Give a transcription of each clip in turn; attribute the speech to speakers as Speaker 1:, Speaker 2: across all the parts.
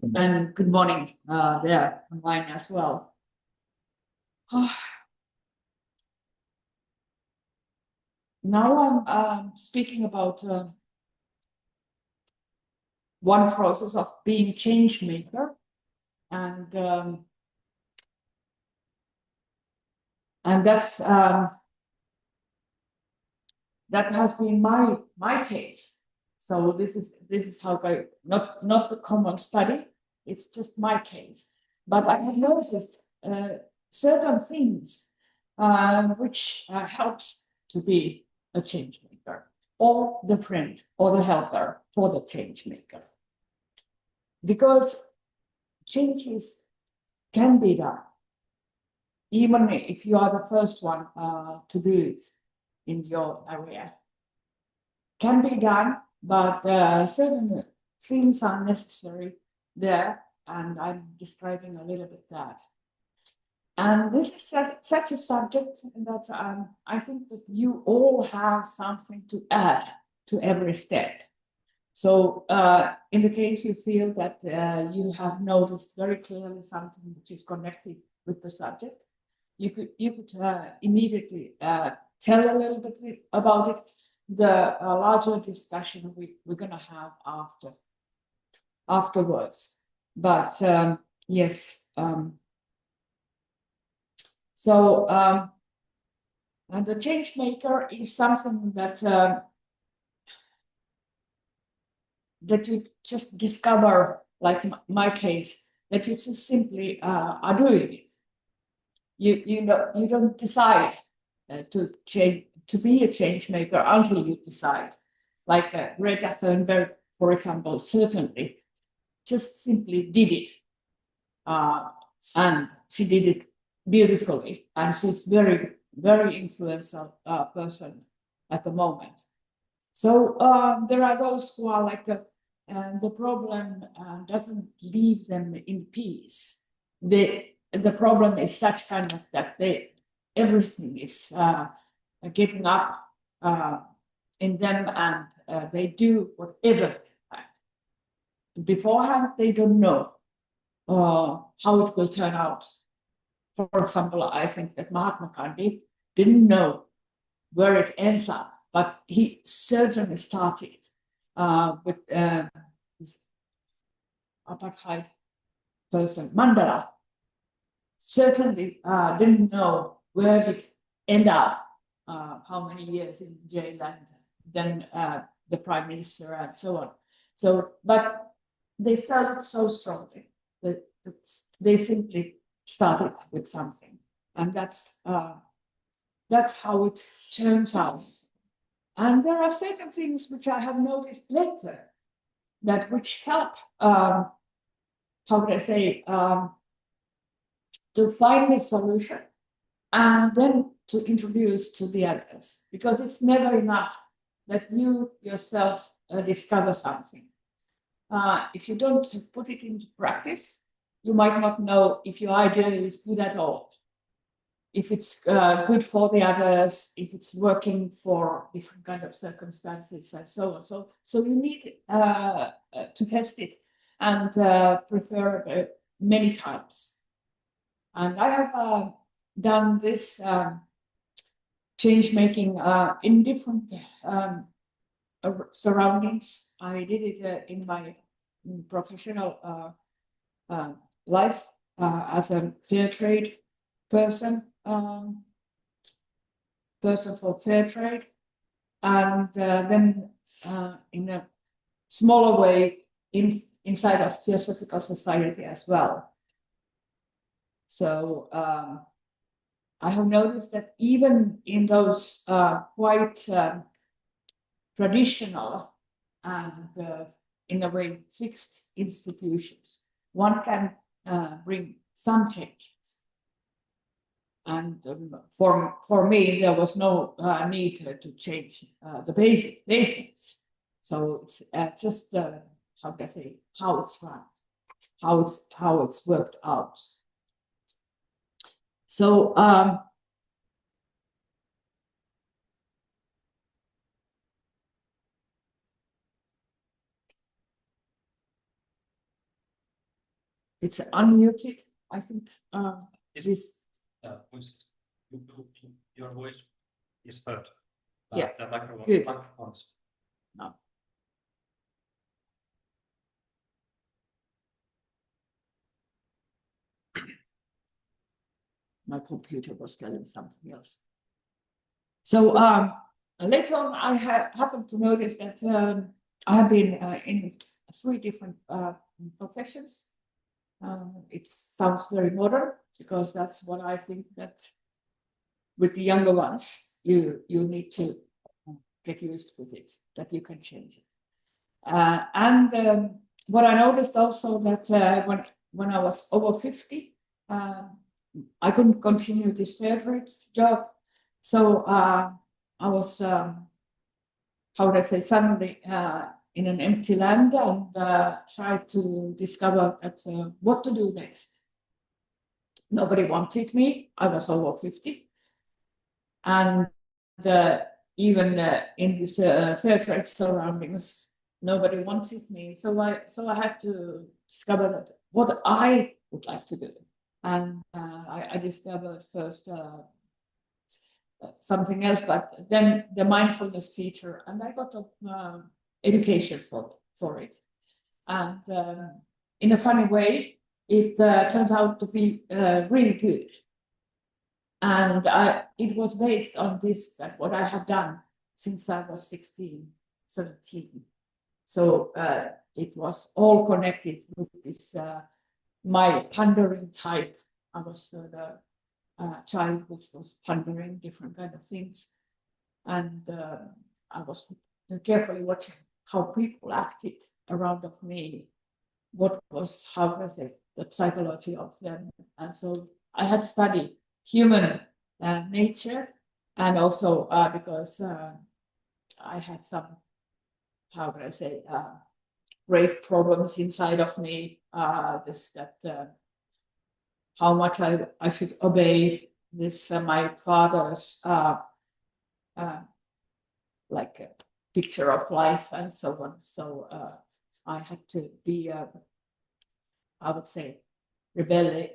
Speaker 1: And good morning there online as well. Now I'm speaking about one process of being change maker, and that's that has been my case. So this is how I not the common study. It's just my case, but I have noticed certain things which helps to be a change maker, or the friend, or the helper for the change maker, because changes can be done, even if you are the first one to do it in your area. Can be done, but certain things are necessary there, and I'm describing a little bit that. And this is such a subject that I think that you all have something to add to every step. So in the case you feel that you have noticed very clearly something which is connected with the subject, you could immediately tell a little bit about it. The larger discussion we're going to have afterwards. But yes, so and the change maker is something that that you just discover, like my case, that you just simply are doing it. You don't decide to change, to be a change maker until you decide. Like Greta Thunberg, for example, certainly just simply did it, and she did it beautifully, and she's very influential person at the moment. So there are those who are like the problem doesn't leave them in peace. The problem is such kind of that everything is getting up in them, and they do whatever. Beforehand, they don't know how it will turn out. For example, I think that Mahatma Gandhi didn't know where it ends up, but he certainly started with this apartheid person, Mandela. Certainly didn't know where it end up, how many years in jail, and then the prime minister and so on. So, but they felt it so strongly that they simply started with something, and that's how it turns out. And there are certain things which I have noticed later that which help, how would I say, to find a solution and then to introduce to the others, because it's never enough that you yourself discover something. If you don't put it into practice, you might not know if your idea is good at all, if it's good for the others, if it's working for different kind of circumstances and so on. So you need to test it and prepare many times. And I have done this change making in different surroundings. I did it in my professional life as a fair trade person for fair trade, and then in a smaller way inside of Theosophical Society as well. So I have noticed that even in those quite traditional and in a way fixed institutions, one can bring some changes. And for me, there was no need to change the basics. So it's just how can I say, how it's run, how it's worked out. So It's unmuted, I think.
Speaker 2: Yes. Your voice is heard.
Speaker 1: Yeah.
Speaker 2: The microphone.
Speaker 1: Good.
Speaker 2: Microphones.
Speaker 1: No. My computer was telling something else. So later on, I happened to notice that I have been in 3 different professions. It sounds very modern because that's what I think that with the younger ones, you need to get used with it, that you can change it. And what I noticed also that when I was over 50, I couldn't continue this favorite job. So I was, how would I say, suddenly in an empty land and tried to discover that what to do next. Nobody wanted me. I was over 50. And even in this fair trade surroundings, nobody wanted me. So I had to discover that what I would like to do. And I discovered first something else, but then the mindfulness teacher, and I got education for it. And in a funny way, it turned out to be really good. And it was based on this, that what I had done since I was 16, 17. So it was all connected with this, my pondering type. I was the child which was pondering different kind of things. And I was carefully watching how people acted around of me, what was, how was it, the psychology of them. And so I had studied human nature, and also because I had some, how would I say, great problems inside of me, how much I should obey this my father's like a picture of life and so on. So I had to be, I would say, rebellion.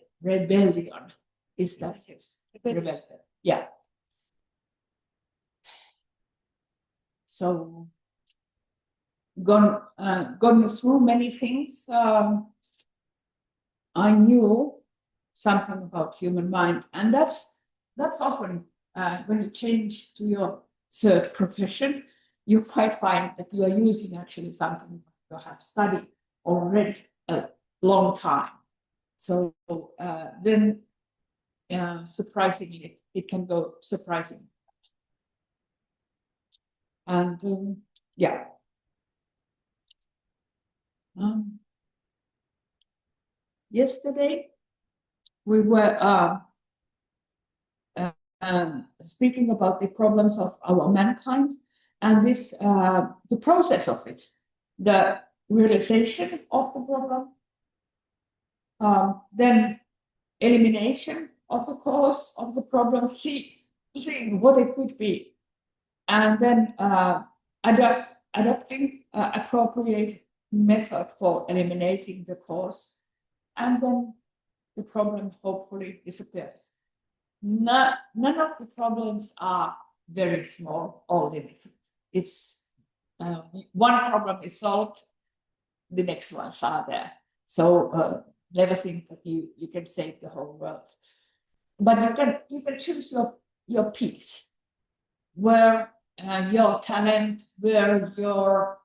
Speaker 1: Is that yes? Rebellion. Yeah. So gone through many things. I knew something about human mind, and that's often when you change to your third profession, you might find that you are using actually something you have studied already a long time. So then surprisingly, it can go surprising. And yeah. Yesterday, we were speaking about the problems of our mankind, and this the process of it, the realization of the problem, then elimination of the cause of the problem, seeing what it could be, and then adopting appropriate method for eliminating the cause, and then the problem hopefully disappears. None of the problems are very small or limited. It's one problem is solved, the next ones are there. So never think that you can save the whole world, but you can choose your piece, where your talent, where your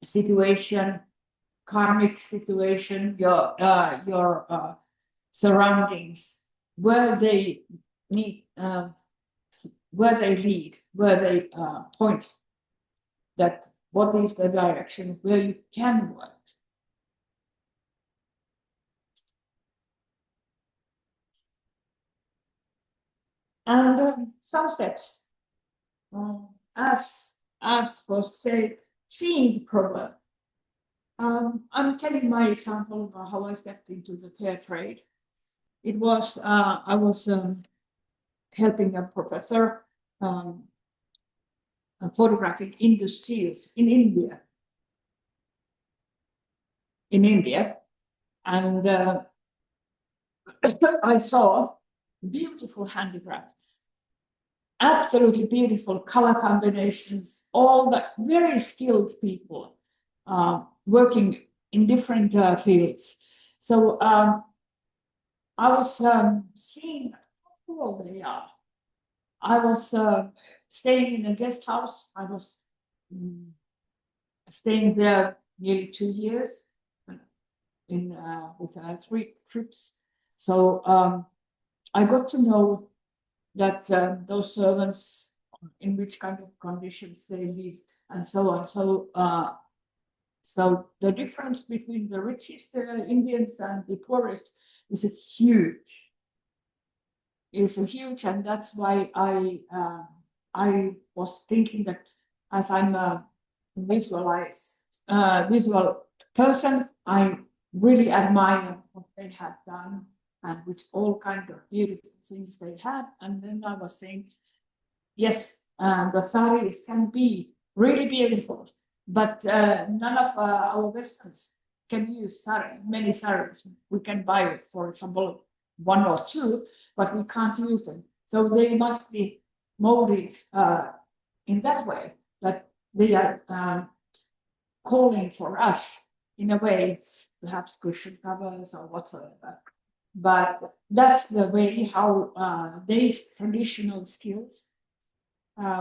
Speaker 1: situation, karmic situation, your surroundings, where they need, where they lead, where they point, that what is the direction where you can work. And some steps, as was said, seeing the problem. I'm telling my example of how I stepped into the fair trade. It was I was helping a professor photographing Indus seals in India. And I saw beautiful handicrafts, absolutely beautiful color combinations, all the very skilled people working in different fields. So I was seeing how cool they are. I was staying in a guest house. I was staying there nearly 2 years in with 3 trips. So I got to know that those servants, in which kind of conditions they live, and so on. So so the difference between the richest Indians and the poorest is a huge. And that's why I was thinking that as I'm a visual person, I really admire what they have done and which all kind of beautiful things they had. And then I was saying, yes, the saris can be really beautiful, but none of our Westerns can use many saris. We can buy, for example, 1 or 2, but we can't use them. So they must be molded in that way, that they are calling for us in a way, perhaps cushion covers or whatsoever. But that's the way how these traditional skills,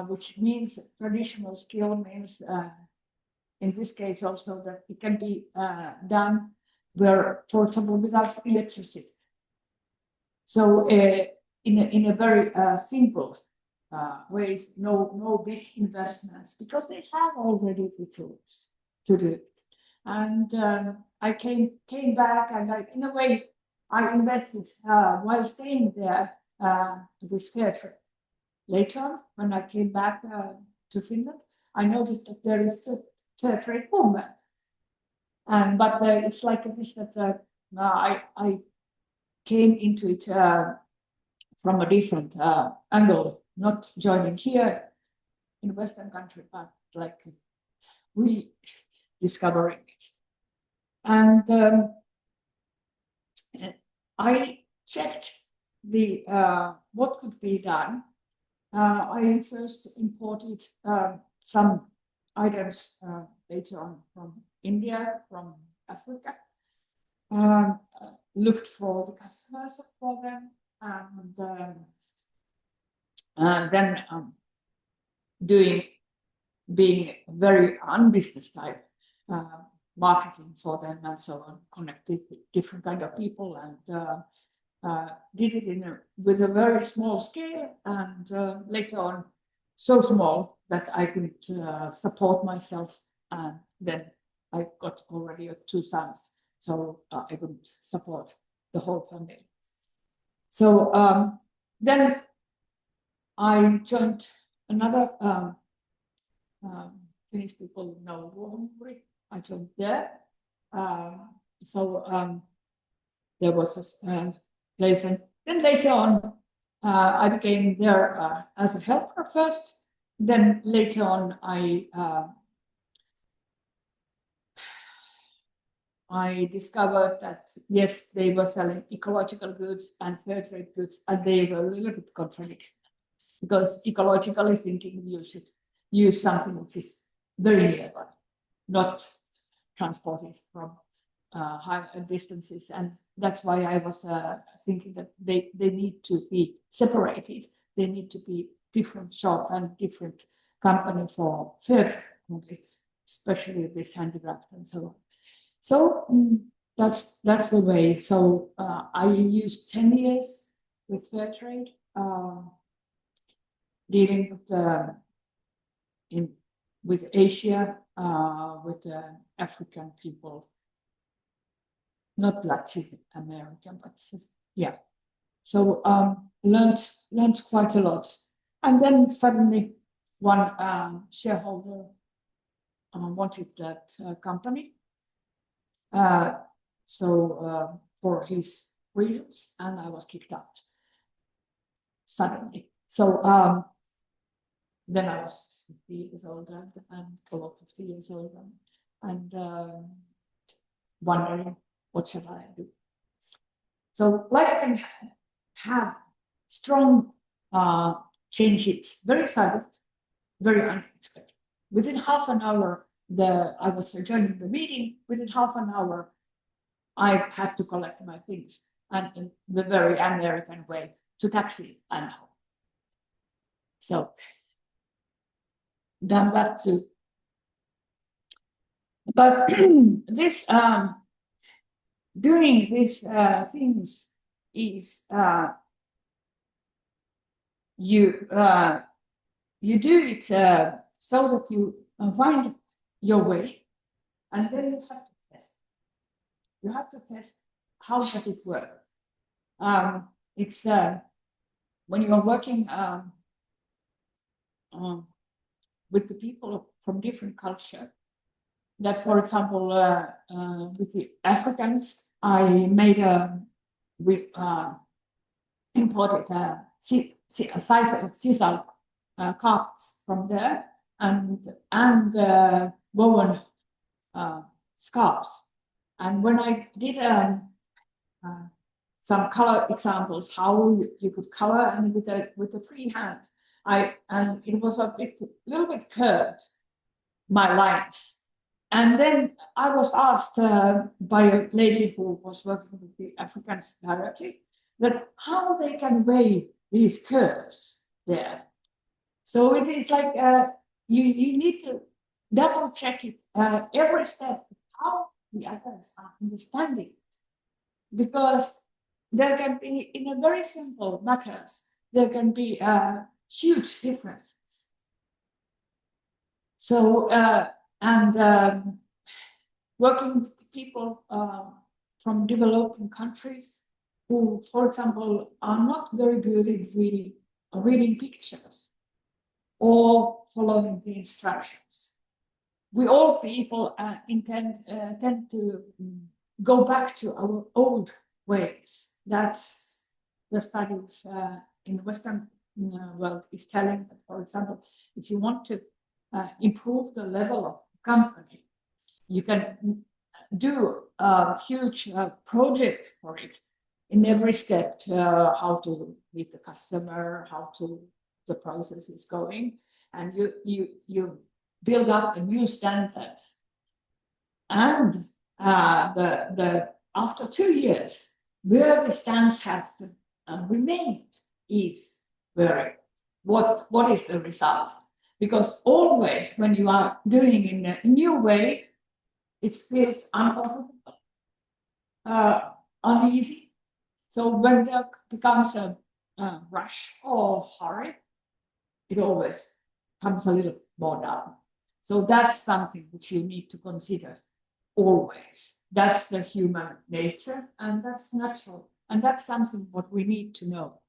Speaker 1: which means traditional skill means in this case also that it can be done where, for example, without electricity. So in a very simple ways, no big investments, because they have already the tools to do it. And I came back, and in a way I invented while staying there this fair trade. Later, when I came back to Finland, I noticed that there is a fair trade movement, and but it's like this that I came into it from a different angle, not joining here in Western country, but like rediscovering it. And I checked the what could be done. I first imported some items later on from India, from Africa. Looked for the customers for them, and then being very unbusiness type marketing for them and so on, connected with different kind of people, and did it with a very small scale, and later on so small that I could support myself, and then I got already 2 sons, so I couldn't support the whole family. So then I joined another Finnish people know Lahdenperä. I joined there. So there was a place, and then later on I became there as a helper first. Then later on I discovered that yes, they were selling ecological goods and fair trade goods, and they were a little bit contradictory, because ecologically thinking you should use something which is very nearby, not transported from high distances. And that's why I was thinking that they need to be separated. They need to be different shop and different company for fair trade, especially this handicraft and so on. So that's the way. So I used 10 years with fair trade, dealing with Asia, with African people, not Latin American, but yeah. So learned quite a lot, and then suddenly one shareholder wanted that company. So for his reasons, and I was kicked out suddenly. So then I was 50 years old and 50 years old, and wondering what shall I do? So life can have strong changes, very sudden, very unexpected. Within half an hour, I was joining the meeting. Within half an hour, I had to collect my things, and in the very American way, to taxi and home. So done that too. But this doing these things is you do it so that you find your way, and then you have to test. You have to test how does it work. It's when you are working with the people from different culture. That, for example, with the Africans, I made imported sisal carpets from there and woven scarves. And when I did some color examples, how you could color, and with the free hand, and it was a little bit curved, my lines. And then I was asked by a lady who was working with the Africans directly that how they can weigh these curves there. So it is like you need to double check it every step, how the others are understanding it. Because there can be, in a very simple matters, there can be huge differences. So, working with people from developing countries who, for example, are not very good at reading pictures or following the instructions. We all people tend to go back to our old ways. That's the studies in the Western world is telling that, for example, if you want to improve the level of the company, you can do a huge project for it in every step, how to meet the customer, how the process is going, and you build up a new standards. And after 2 years, where the stands have remained is what is the result? Because always when you are doing in a new way, it feels uncomfortable, uneasy. So when there becomes a rush or hurry, it always comes a little more down. So that's something which you need to consider always. That's the human nature, and that's natural. And that's something what we need to know.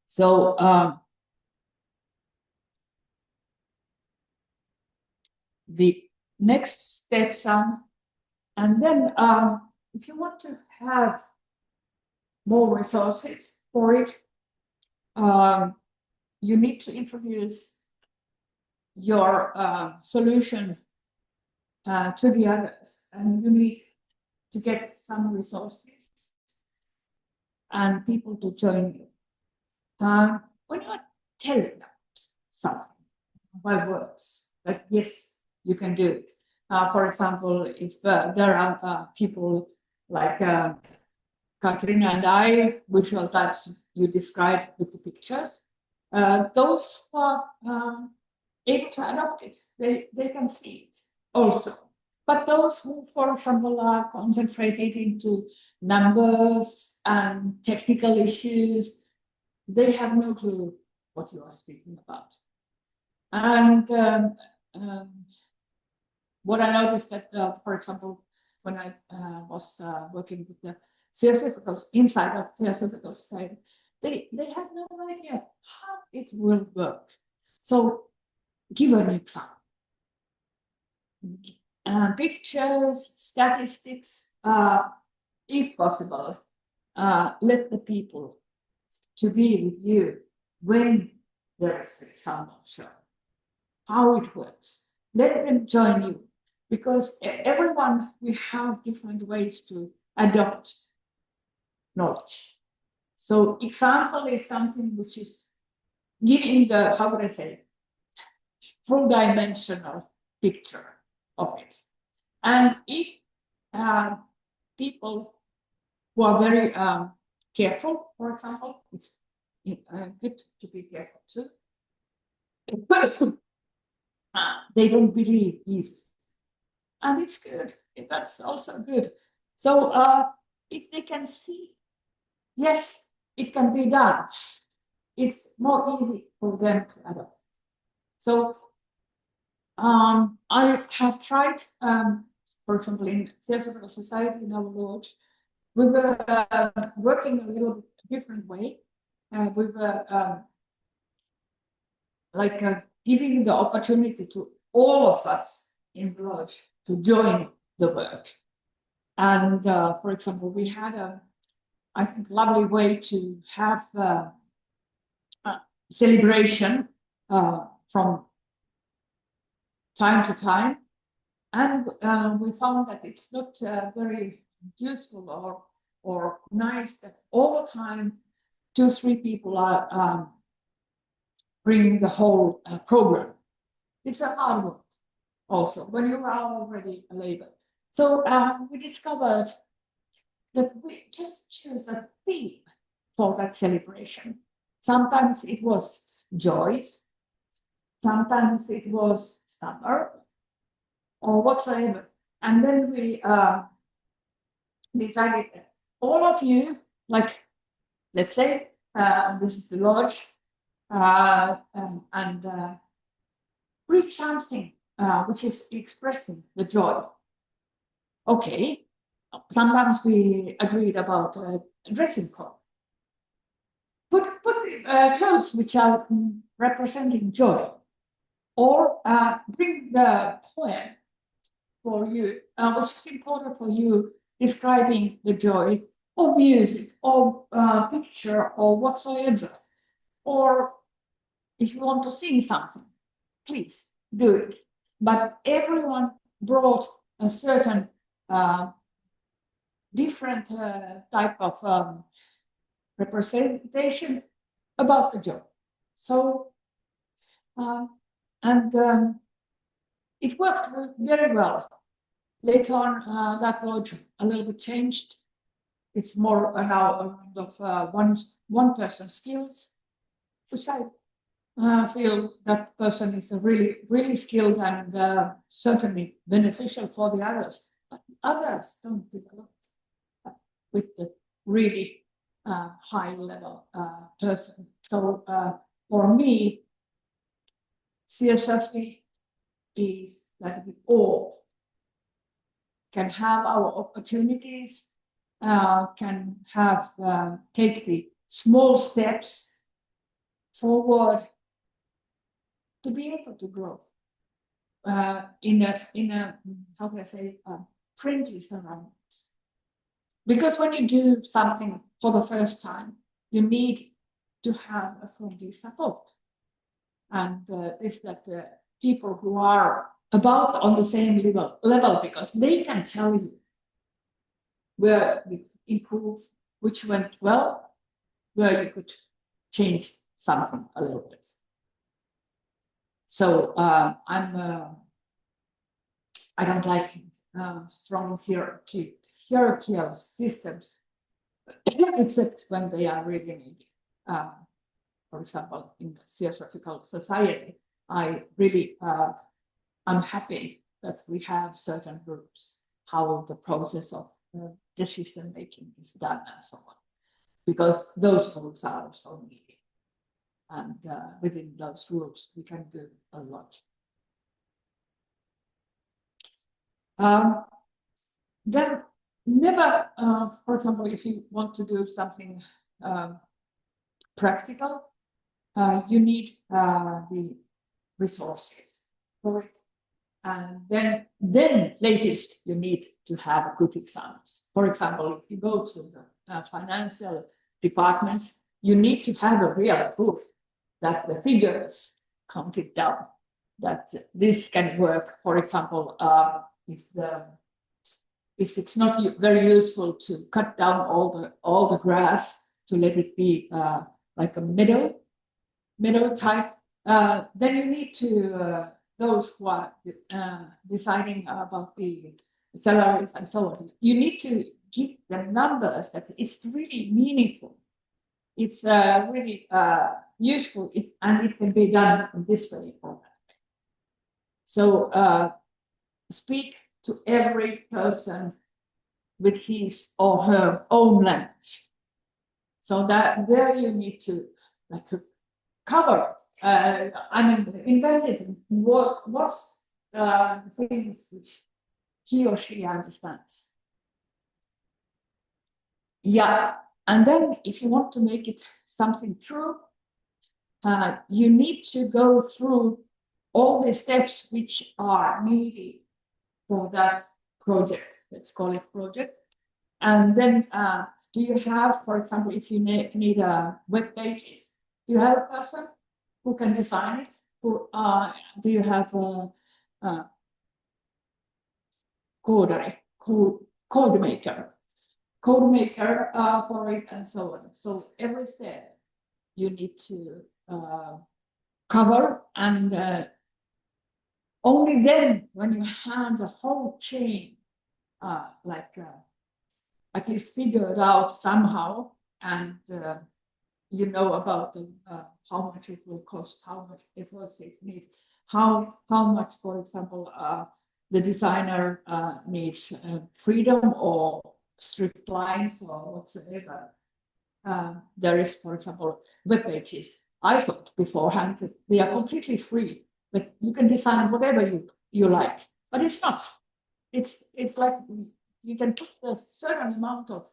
Speaker 1: So the next steps are, and then if you want to have more resources for it, you need to introduce your solution to the others, and you need to get some resources and people to join you. When you're telling them something by words, like yes, you can do it. For example, if there are people like Katrina and I, visual types you describe with the pictures, those who are able to adopt it, they can see it also. But those who, for example, are concentrated into numbers and technical issues, they have no clue what you are speaking about. And what I noticed that, for example, when I was working with the Theosophicals, inside of Theosophical society, they had no idea how it will work. So give an example. Pictures, statistics, if possible, let the people to be with you when there is the example shown, how it works. Let them join you. because everyone, we have different ways to adopt knowledge. So example is something which is giving the, how would I say, full dimensional picture of it. And if people who are very careful, for example, it's good to be careful too. They don't believe easy. And it's good. That's also good. So if they can see, yes, it can be done, it's more easy for them to adopt. So I have tried, for example, in Theosophical Society in our lodge, we were working a little bit different way. We were giving the opportunity to all of us in the lodge to join the work. And for example, we had a, I think, lovely way to have a celebration from time to time. And we found that it's not very useful or nice that all the time 2-3 people are bringing the whole program. It's a hard work also when you are already a labor. So we discovered that we just choose a theme for that celebration. Sometimes it was joy, sometimes it was summer, or whatsoever. And then we decided that all of you, like, let's say, this is the lodge, and read something which is expressing the joy. Okay, sometimes we agreed about dressing code. Put clothes which are representing joy, or bring the poem for you, which is important for you, describing the joy, or music, or picture, or whatsoever. Or if you want to sing something, please do it. But everyone brought a certain different type of representation about the joy. So, it worked very well. Later on, that lodge a little bit changed. It's more now of one person's skills, which I feel that person is really skilled and certainly beneficial for the others. But others don't develop with the really high level person. So for me, Theosophy is that we all can have our opportunities, can have take the small steps forward to be able to grow in a how can I say friendly surroundings. Because when you do something for the first time, you need to have a friendly support, and this that the people who are about on the same level, because they can tell you where you improve, which went well, where you could change something a little bit. So I don't like strong hierarchical systems, except when they are really needed. For example, in the Theosophical Society, I really I'm happy that we have certain rules, how the process of decision making is done and so on, because those rules are so needed. And within those rules, we can do a lot. Then never, for example, if you want to do something practical, you need the resources for it. And then latest, you need to have good examples. For example, if you go to the financial department, you need to have a real proof that the figures counted down, that this can work. For example, if it's not very useful to cut down all the grass to let it be like a meadow type, then you need to those who are deciding about the salaries and so on. You need to give them numbers that it's really meaningful. It's really useful, and it can be done in this way or that way. So speak to every person with his or her own language. So that there you need to like cover. I mean, invented what's things which he or she understands. Yeah, and then if you want to make it something true, you need to go through all the steps which are needed for that project. Let's call it project. And then do you have, for example, if you need a web pages, do you have a person who can design it? Who do you have a code maker for it, and so on? So every step you need to cover, and only then, when you have the whole chain at least figured out somehow, and you know about how much it will cost, how much efforts it needs, how much, for example, the designer needs freedom or strict lines or whatsoever. There is, for example, web pages. I thought beforehand that they are completely free, that you can design whatever you like, but it's not. It's like you can put a certain amount of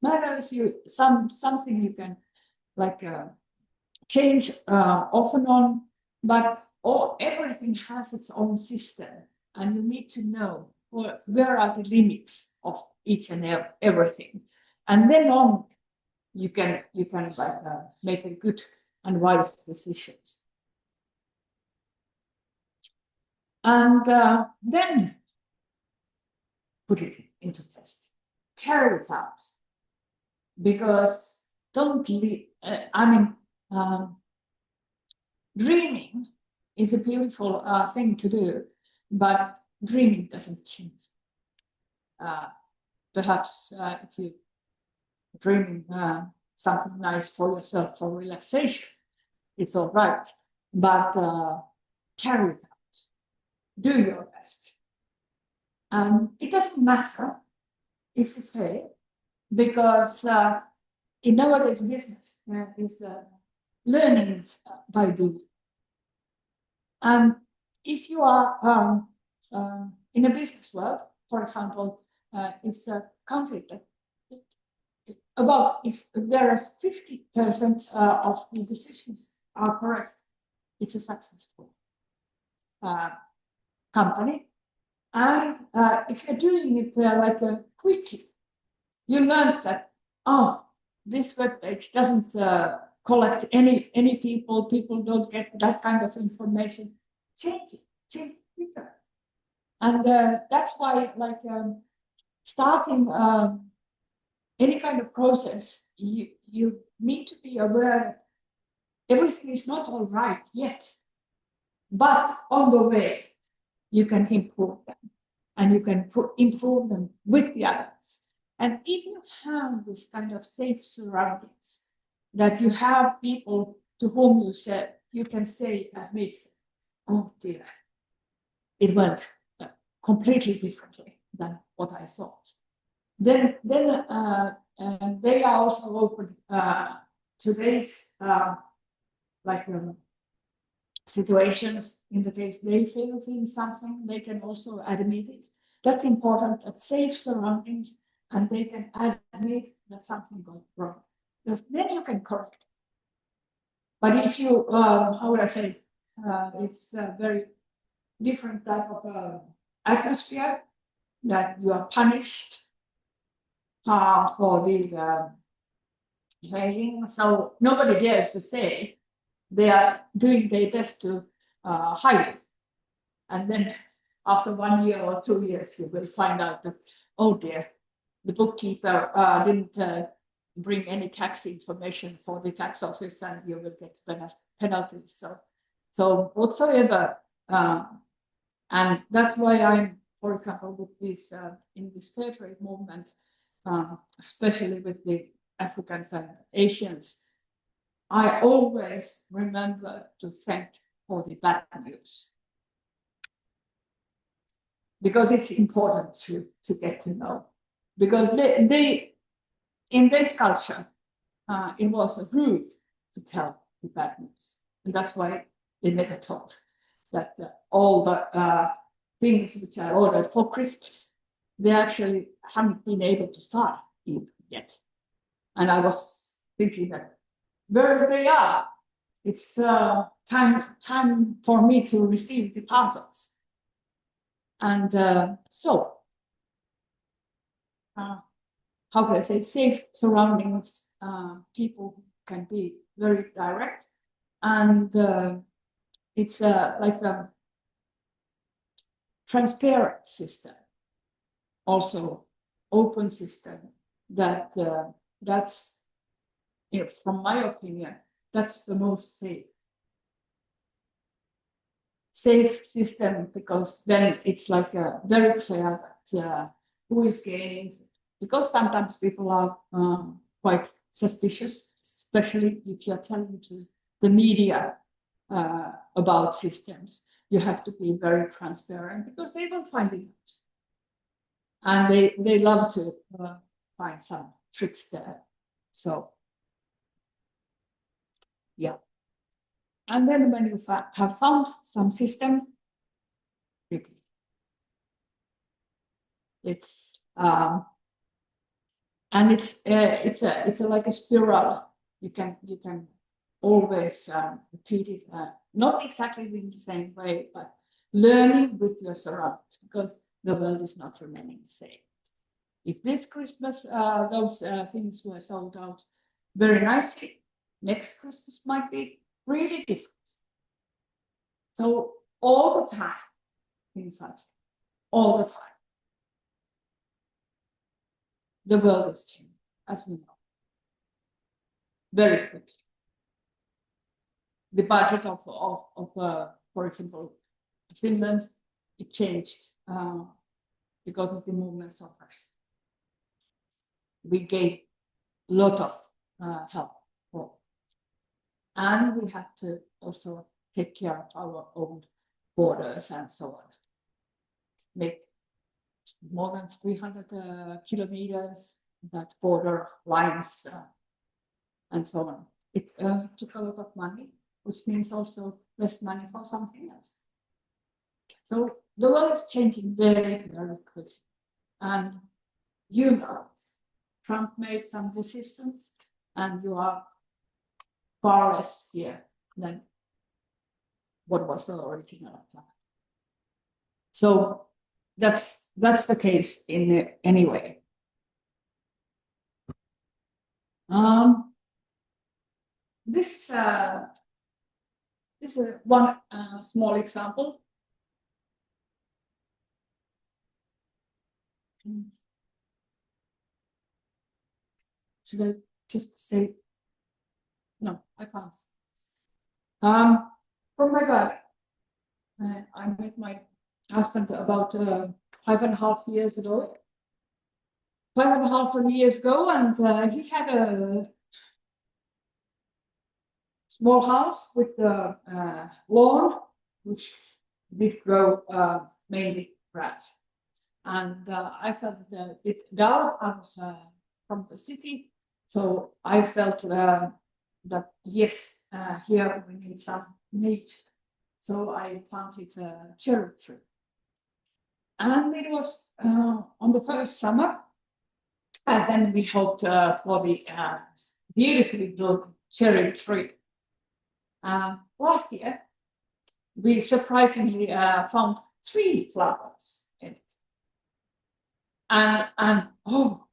Speaker 1: matters. Something you can like change off and on, but everything has its own system, and you need to know where are the limits of each and everything, and then on you can like make a good and wise decisions. And then put it into test, carry it out, because don't leave. Dreaming is a beautiful thing to do, but dreaming doesn't change. Perhaps if you dreaming something nice for yourself for relaxation, it's all right, but carry it out, do your best. And it doesn't matter if you fail, because in nowadays business is learning by doing. And if you are in a business world, for example, it's a country that about if there are 50% of the decisions are correct, it's a successful company. And if you're doing it like quickly, you learn that this web page doesn't collect any people don't get that kind of information. Change it quicker. And that's why like starting any kind of process, you need to be aware that everything is not all right yet, but on the way you can improve them, and you can improve them with the others. And if you have this kind of safe surroundings, that you have people to whom you can say, oh dear, it went completely differently than what I thought. Then they are also open today's situations. In the case they failed in something, they can also admit it. That's important, at safe surroundings, and they can admit that something got wrong, because then you can correct it. But if you, how would I say, it's a very different type of atmosphere, that you are punished for the failing. So nobody dares to say they are doing their best to hide it. And then after 1 year or 2 years, you will find out that, oh dear, the bookkeeper didn't bring any tax information for the tax office, and you will get penalties. So whatsoever, and that's why I'm, for example, with this in this fair trade movement, especially with the Africans and Asians, I always remember to thank for the bad news, because it's important to get to know, because they in this culture it was rude to tell the bad news, and that's why they never told that all the things which I ordered for Christmas, they actually haven't been able to start yet. And I was thinking that where they are, it's time for me to receive the parcels. And so, how can I say, safe surroundings, people can be very direct, and it's like a transparent system, also open system, that that's, you know, from my opinion, that's the most safe system, because then it's like very clear that who is gaining, because sometimes people are quite suspicious, especially if you're telling to the media about systems. You have to be very transparent, because they will find it out, and they love to find some tricks there. So yeah, and then when you have found some system, repeat. It's and it's like a spiral. You can always repeat it, not exactly in the same way, but learning with your surroundings, because the world is not remaining the same. If this Christmas those things were sold out very nicely, next Christmas might be really different. So all the time, things like all the time, the world is changing, as we know, very quickly. The budget of for example, Finland, it changed because of the movements of Russia. We gave a lot of help for, and we had to also take care of our own borders and so on. Make more than 300 kilometers that border lines and so on. It took a lot of money, which means also less money for something else. So the world is changing very, very quickly. And you know, Trump made some decisions, and you are far less here than what was the original plan. So that's the case in any way. This is one small example. Should I just say? No, I can't. From my guy, I met my husband about 5.5 years ago. 5.5 years ago, and he had a small house with a lawn, which did grow mainly grass. And I felt a bit dull. I was from the city, so I felt that yes, here we need some nature. So I planted a cherry tree, and it was on the first summer. And then we hoped for the beautifully blooming cherry tree. Last year, we surprisingly found 3 flowers in it. And oh,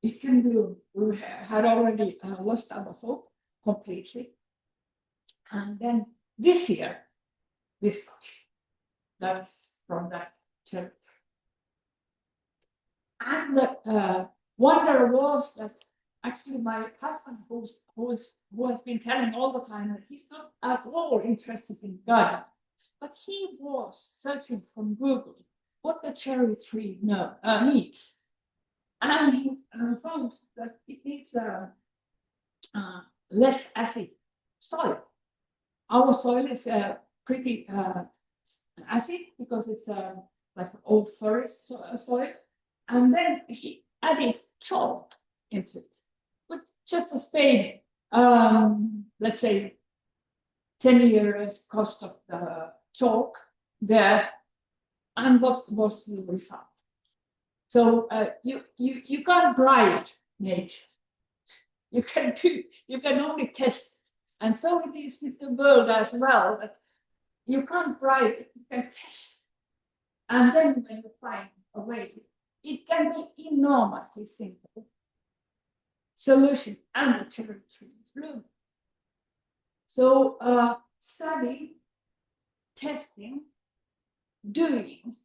Speaker 1: it can bloom. We had already lost our hope completely. And then this year, that's from that cherry tree. And the wonder was that actually my husband, who has been telling all the time that he's not at all interested in gardening, but he was searching from Google what the cherry tree needs. And he found that it needs less acid soil. Our soil is pretty acid because it's like old forest soil. And then he added chalk into it with just a spade, let's say 10 years cost of the chalk there. And what's the result? So you can't bribe nature. You can only test it. And so it is with the world as well, that you can't bribe it, you can test. And then when you find a way, it can be enormously simple solution, and the cherry tree is blooming. So studying, testing, doing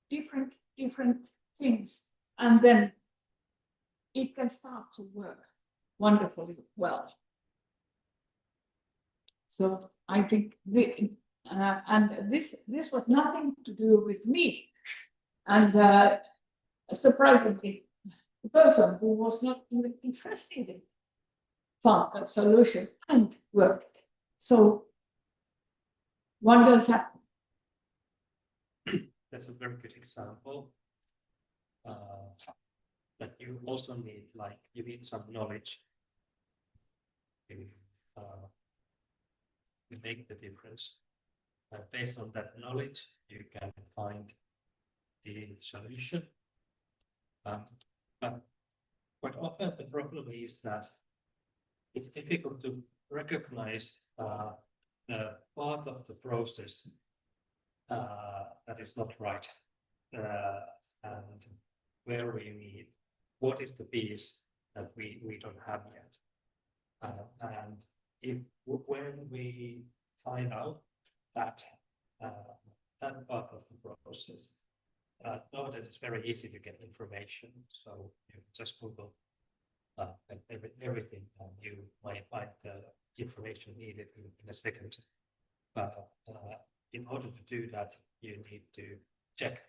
Speaker 1: different things, and then it can start to work wonderfully well. So I think this was nothing to do with me, and surprisingly, the person who was not even interested in found a solution and worked. So wonders happen.
Speaker 2: That's a very good example. That you also need, like, you need some knowledge to make the difference. And based on that knowledge, you can find the solution. But quite often the problem is that it's difficult to recognize the part of the process that is not right, and where we need, what is the piece that we don't have yet, and when we find out that that part of the process, nowadays it's very easy to get information, so you just Google everything, and you might find the information needed in a second. But in order to do that, you need to check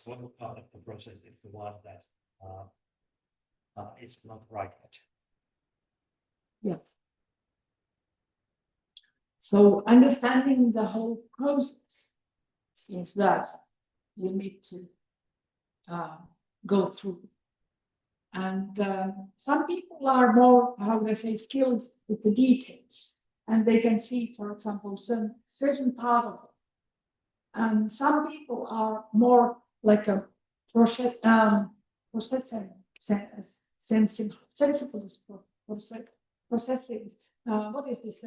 Speaker 2: what part of the process is the one that is not right yet.
Speaker 1: Yeah. So understanding the whole process is that you need to go through. And some people are more, how would I say, skilled with the details, and they can see, for example, certain part of it. And some people are more like a processing, sensible processing. What is this?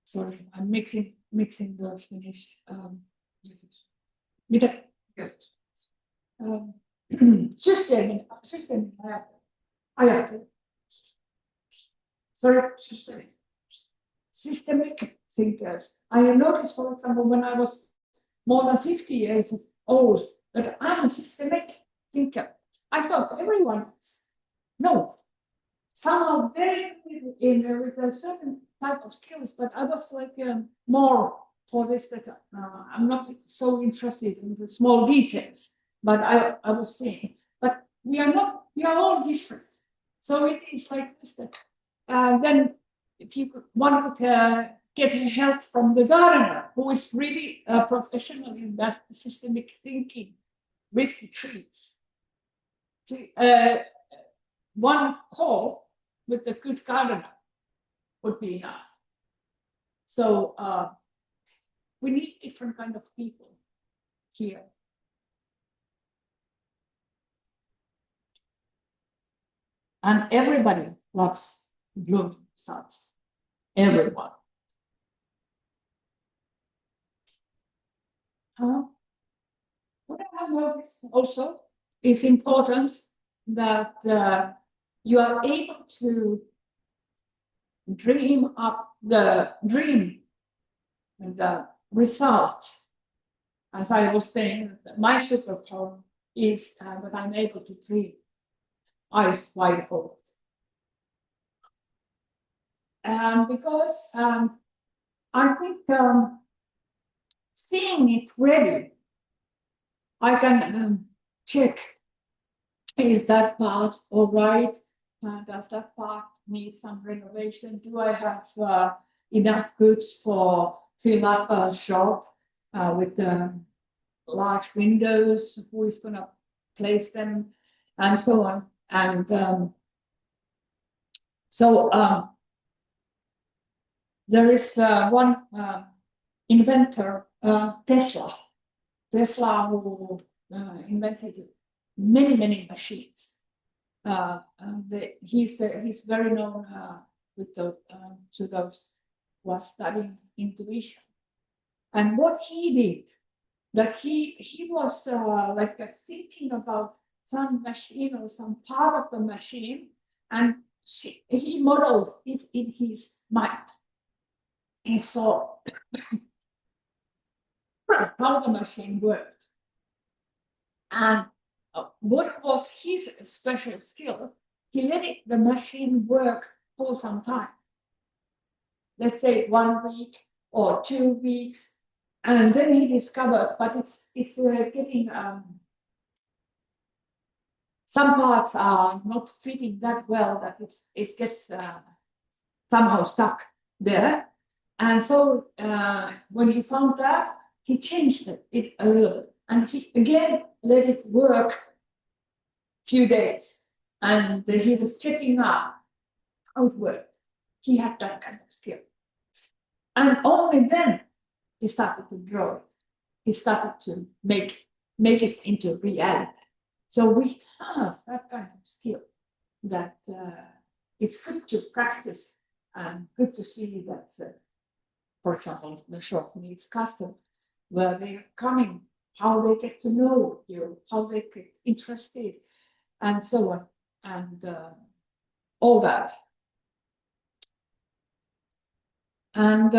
Speaker 1: Sorry, I'm mixing the Finnish. Mitä?
Speaker 2: Yes.
Speaker 1: Systeemin ajattelu. Sorry, systemic thinkers. I noticed, for example, when I was more than 50 years old, that I'm a systemic thinker. I thought everyone is. No, some are very in with a certain type of skills, but I was like more for this, that I'm not so interested in the small details, but I was saying, but we are all different. So it is like this, that then if one could get help from the gardener, who is really a professional in that systemic thinking with the trees. One call with a good gardener would be enough. So we need different kind of people here. And everybody loves blooming suns. Everyone. What I have noticed also is important that you are able to dream up the dream and the result. As I was saying, my superpower is that I'm able to dream eyes wide open. Because I think seeing it ready, I can check, is that part all right? Does that part need some renovation? Do I have enough goods for fill up a shop with large windows? Who is going to place them? And so on. And there is one inventor, Tesla, who invented many machines. He's very known with to those who are studying intuition. And what he did, that he was thinking about some machine or some part of the machine, and he modeled it in his mind. He saw how the machine worked. And what was his special skill? He let the machine work for some time. Let's say 1 week or 2 weeks. And then he discovered, but it's getting, some parts are not fitting that well, that it gets somehow stuck there. And so when he found that, he changed it a little. And he again let it work a few days. And he was checking out how it worked. He had that kind of skill. And only then he started to draw it. He started to make it into reality. So we have that kind of skill that it's good to practice and good to see that, for example, the shop needs customers, where they are coming, how they get to know you, how they get interested, and so on, and all that. And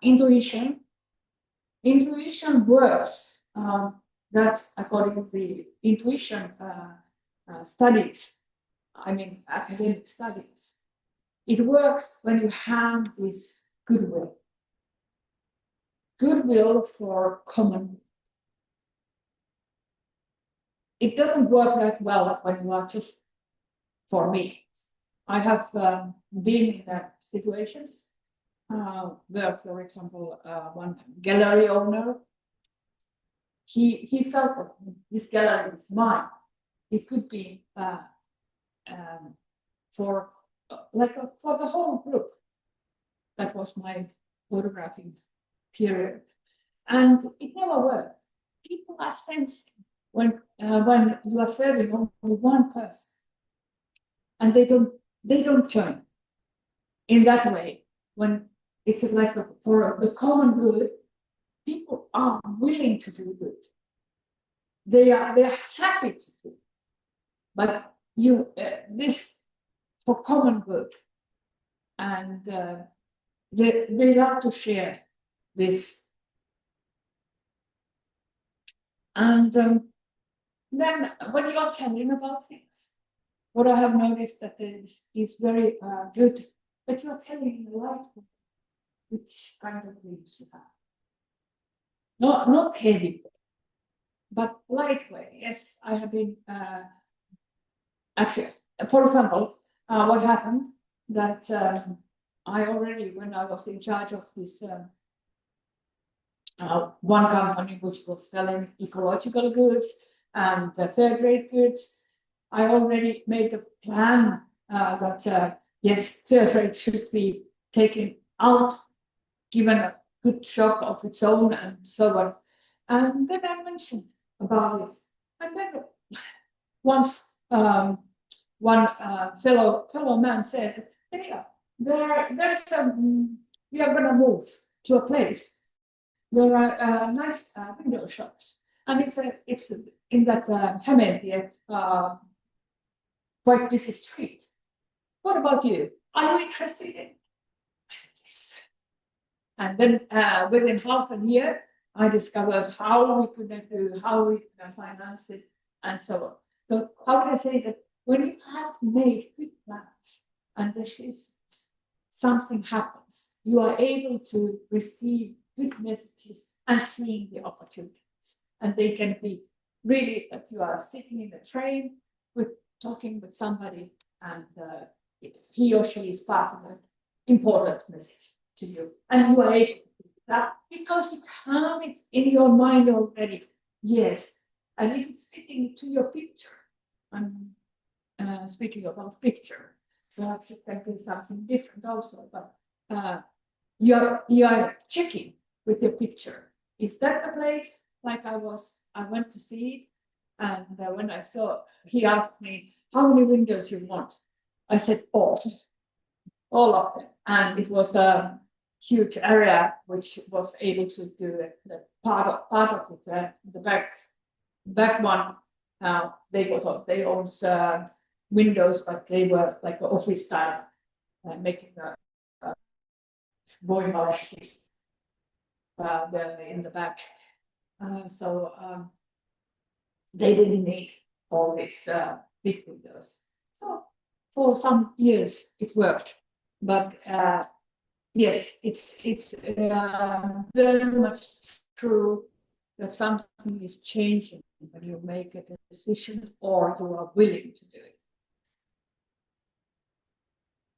Speaker 1: intuition works. That's according to the intuition studies. I mean, academic studies. It works when you have this goodwill for common. It doesn't work that well when you are just for me. I have been in situations where, for example, one gallery owner, he felt that this gallery is mine. It could be for the whole group. That was my photographing period, and it never worked. People are sensing when you are serving only one person, and they don't join in that way. When it's like for the common good, people are willing to do good. They are happy to do, but this for common good, and they love to share this. And then when you're telling about things, what I have noticed that is very good, that you're telling in a light way, which kind of dreams you have. Not heavy, but light way. Yes, I have been actually, for example, what happened that I already, when I was in charge of this one company which was selling ecological goods and fair trade goods, I already made a plan that yes, fair trade should be taken out, given a good shop of its own, and so on. And then I mentioned about this, and then once one fellow man said, "Erja, there's we are going to move to a place. There are nice window shops, and it's in that Hämeentie quite busy street. what about you? Are you interested in? I said, yes. And then within half a year, I discovered how we could do, how we could finance it, and so on. So how would I say that when you have made good plans and something happens, you are able to receive good messages and seeing the opportunities. And they can be really that you are sitting in a train talking with somebody, and he or she is passing an important message to you, and you are able to do that because you have it in your mind already. Yes, and if it's fitting to your picture, I'm speaking about picture, perhaps it can be something different also, but you are checking with your picture. Is that the place? Like I went to see it, and when I saw, he asked me how many windows you want. I said all of them, and it was a huge area which was able to do the part of it, the back one. They owned windows, but they were like an office style, making a voimalehti in the back. So they didn't need all these big windows. So for some years it worked, but yes, it's very much true that something is changing when you make a decision or you are willing to do it.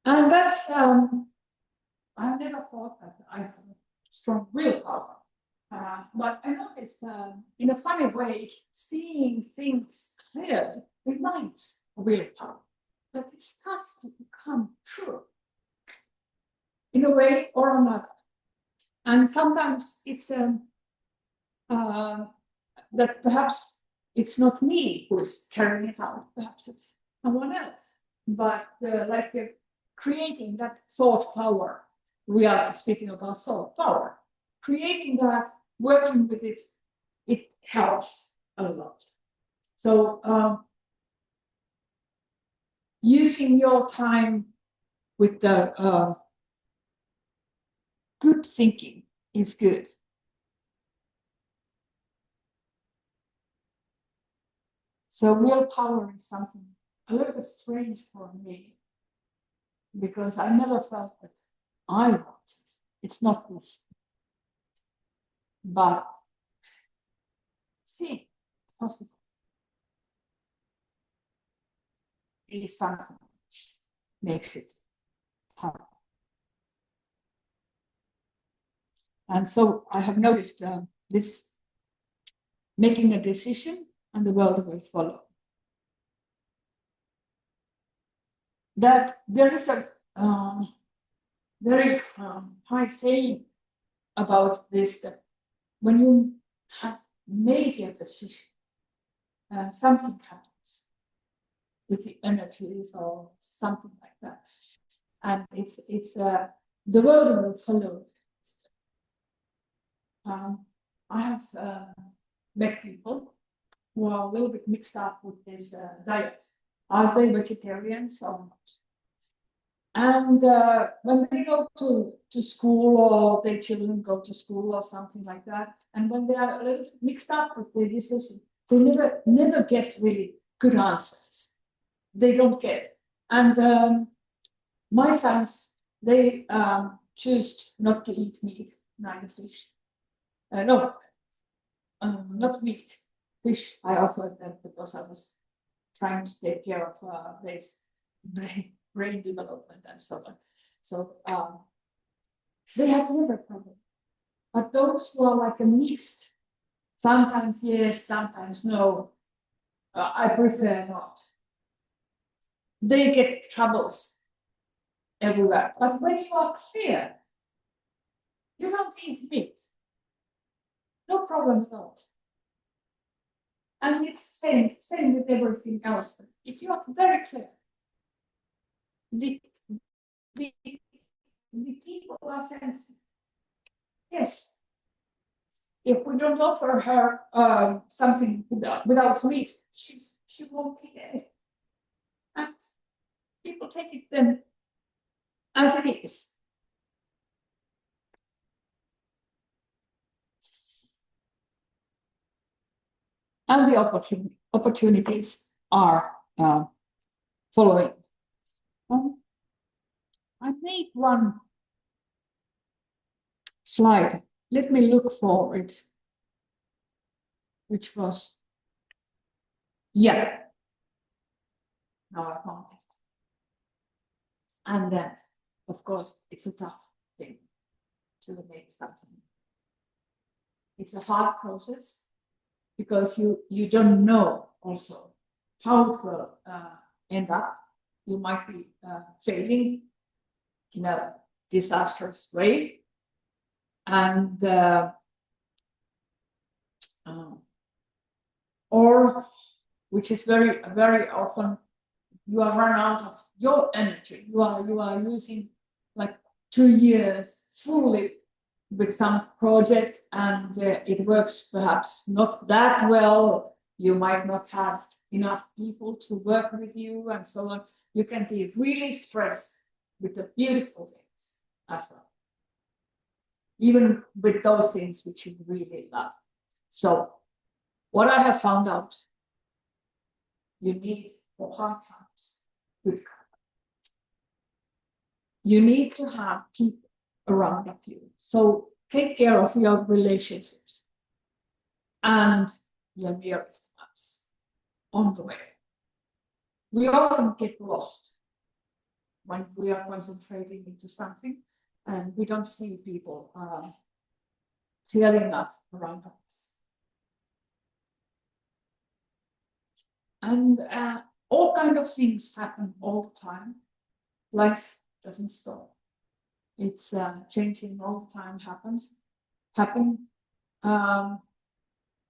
Speaker 1: And that's I never thought that I had a strong willpower. But I noticed in a funny way, seeing things clearly reminds willpower, but it starts to become true in a way or another. And sometimes it's that perhaps it's not me who is carrying it out, perhaps it's someone else. But creating that thought power, we are speaking about thought power, creating that, working with it, it helps a lot. So using your time with the good thinking is good. So willpower is something a little bit strange for me, because I never felt that I want it. It's not this. But see, it's possible. It is something which makes it hard. And so I have noticed this making a decision and the world will follow. That there is a very high saying about this, that when you have made your decision, something happens with the energies or something like that, and it's the world will follow. I have met people who are a little bit mixed up with this diet. Are they vegetarians or not? And when they go to school, or their children go to school or something like that, and when they are a little mixed up with their decision, they never get really good answers. They don't get. And my sons, they choose not to eat meat, neither fish. No, not meat. Fish I offered them because I was trying to take care of this brain development and so on. So they have liver problem. But those who are like a mixed, sometimes yes, sometimes no, I prefer not. They get troubles everywhere. But when you are clear, you don't eat meat. No problem at all. And it's same with everything else. If you are very clear, the people are sensitive. Yes. If we don't offer her something without meat, she won't eat it. And people take it then as it is. And the opportunities are following. I made one slide. Let me look for it, which was, yeah, now I found it. And then, of course, it's a tough thing to make something. It's a hard process because you don't know also how it will end up. You might be failing in a disastrous way, and or which is very often you are run out of your energy. You are using like 2 years fully with some project, and it works perhaps not that well. You might not have enough people to work with you, and so on. You can be really stressed with the beautiful things as well, even with those things which you really love. So what I have found out, you need for hard times good company. You need to have people around of you. So take care of your relationships and your nearest ones on the way. We often get lost when we are concentrating into something and we don't see people clearly enough around us. And all kinds of things happen all the time. Life doesn't stop. It's changing all the time. Happen.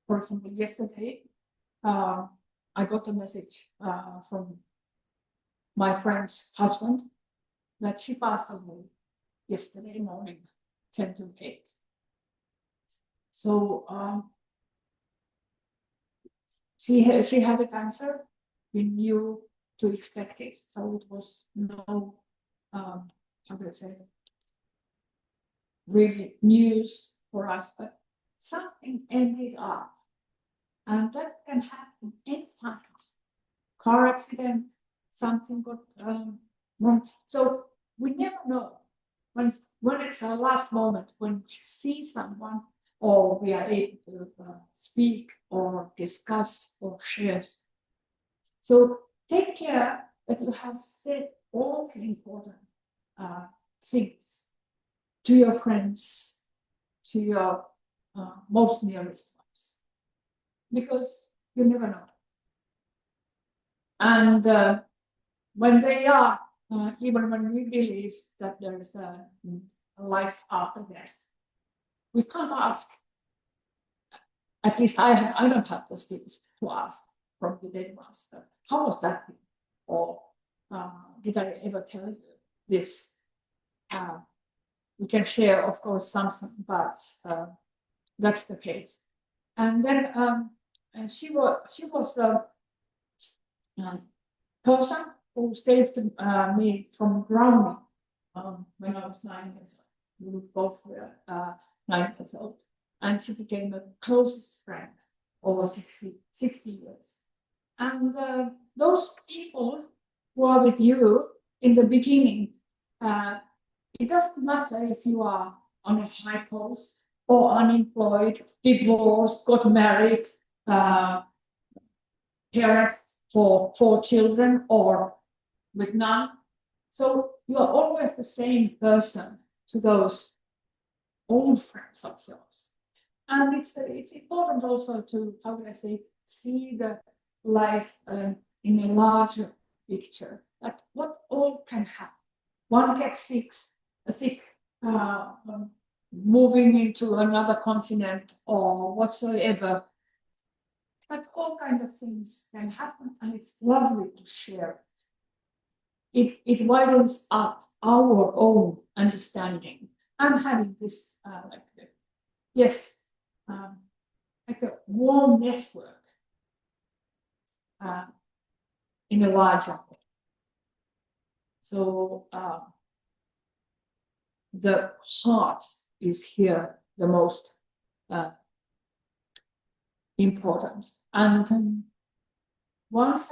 Speaker 1: For example, yesterday, I got a message from my friend's husband that she passed away yesterday morning, 10 to 8. So she had a cancer. We knew to expect it, so it was no, how do I say, really news for us, but something ended up, and that can happen anytime. Car accident, something got wrong. So we never know when it's our last moment, when we see someone or we are able to speak or discuss or share. So take care that you have said all the important things to your friends, to your most nearest ones, because you never know. And when they are, even when we believe that there is a life after death, we can't ask. At least I don't have the skills to ask from the dead ones. How was that? Or did I ever tell you this? We can share, of course, something, but that's the case. And then she was a person who saved me from drowning when I was 9 years old. We both were 9 years old. And she became a closest friend over 60 years. And those people who are with you in the beginning, it doesn't matter if you are on a high post or unemployed, divorced, got married, parent for 4 children or with none. So you are always the same person to those old friends of yours. And it's important also to, how do I say, see the life in a larger picture. Like what all can happen. One gets sick, moving into another continent or whatsoever. But all kinds of things can happen, and it's lovely to share. It widens up our own understanding and having this like a warm network in a larger way. So the heart is here the most important. And once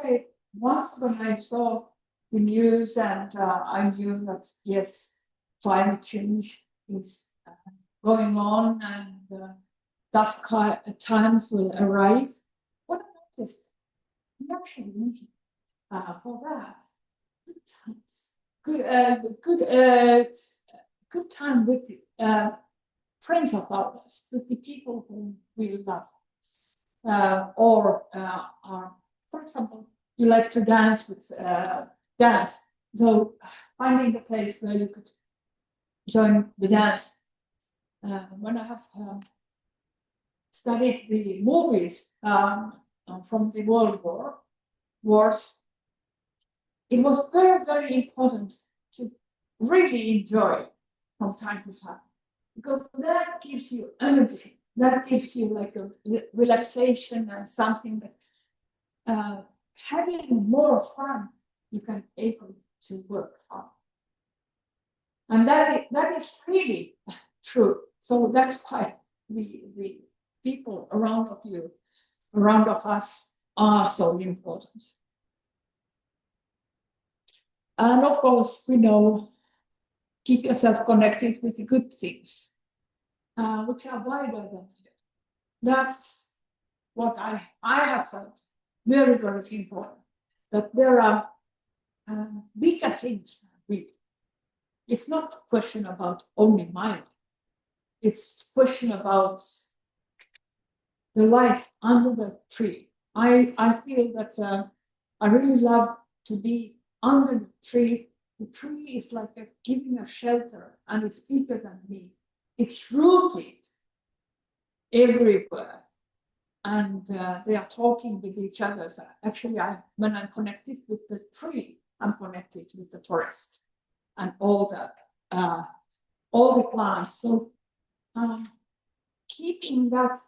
Speaker 1: when I saw the news and I knew that yes, climate change is going on and tough times will arrive, what I noticed, I'm actually looking for that good times, good time with the friends of ours, with the people whom we love, or for example, you like to dance with dance. So finding a place where you could join the dance. When I have studied the movies from the World Wars, it was very, very important to really enjoy from time to time, because that gives you energy. That gives you like a relaxation and something that having more fun, you can able to work hard. And that is really true. So that's why the people around of you, around of us, are so important. And of course, we know, keep yourself connected with the good things, which are wider than you. That's what I have felt very, very important. That there are bigger things. It's not a question about only my life. It's a question about the life under the tree. I feel that I really love to be under the tree. The tree is like giving a shelter, and it's bigger than me. It's rooted everywhere, and they are talking with each other. So actually, when I'm connected with the tree, I'm connected with the forest and all the plants. So keeping that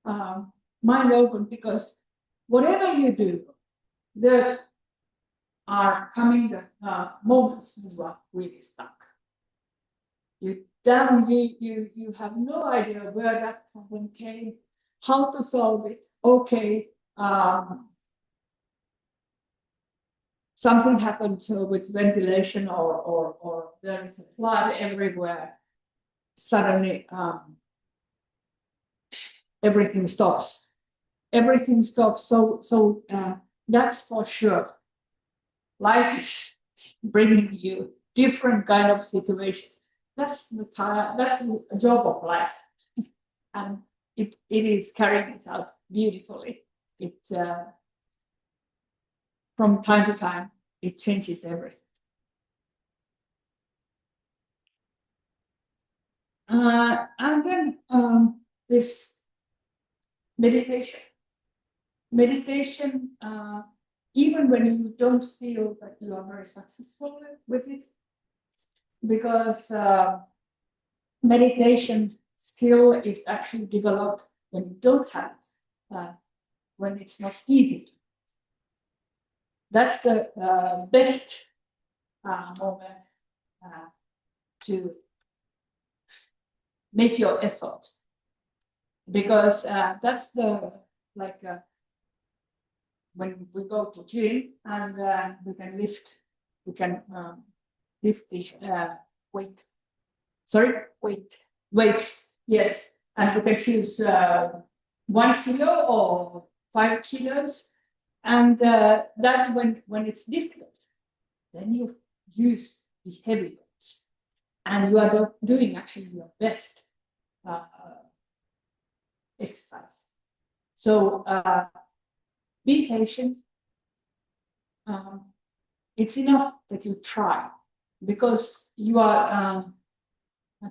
Speaker 1: mind open, because whatever you do, there are coming the moments when you are really stuck. You have no idea where that problem came, how to solve it. Okay, something happened with ventilation, or there is a flood everywhere. Suddenly, everything stops. Everything stops. So that's for sure. Life is bringing you different kind of situations. That's the job of life, and it is carrying it out beautifully. It from time to time it changes everything. And then this meditation, even when you don't feel that you are very successful with it, because meditation skill is actually developed when you don't have it, when it's not easy. That's the best moment to make your effort, because that's the when we go to gym and we can lift the weight. Sorry, weights. Yes, and we can choose 1 kilo or 5 kilos, and that when it's difficult, then you use the heavy weights, and you are doing actually your best exercise. So be patient. It's enough that you try, because you are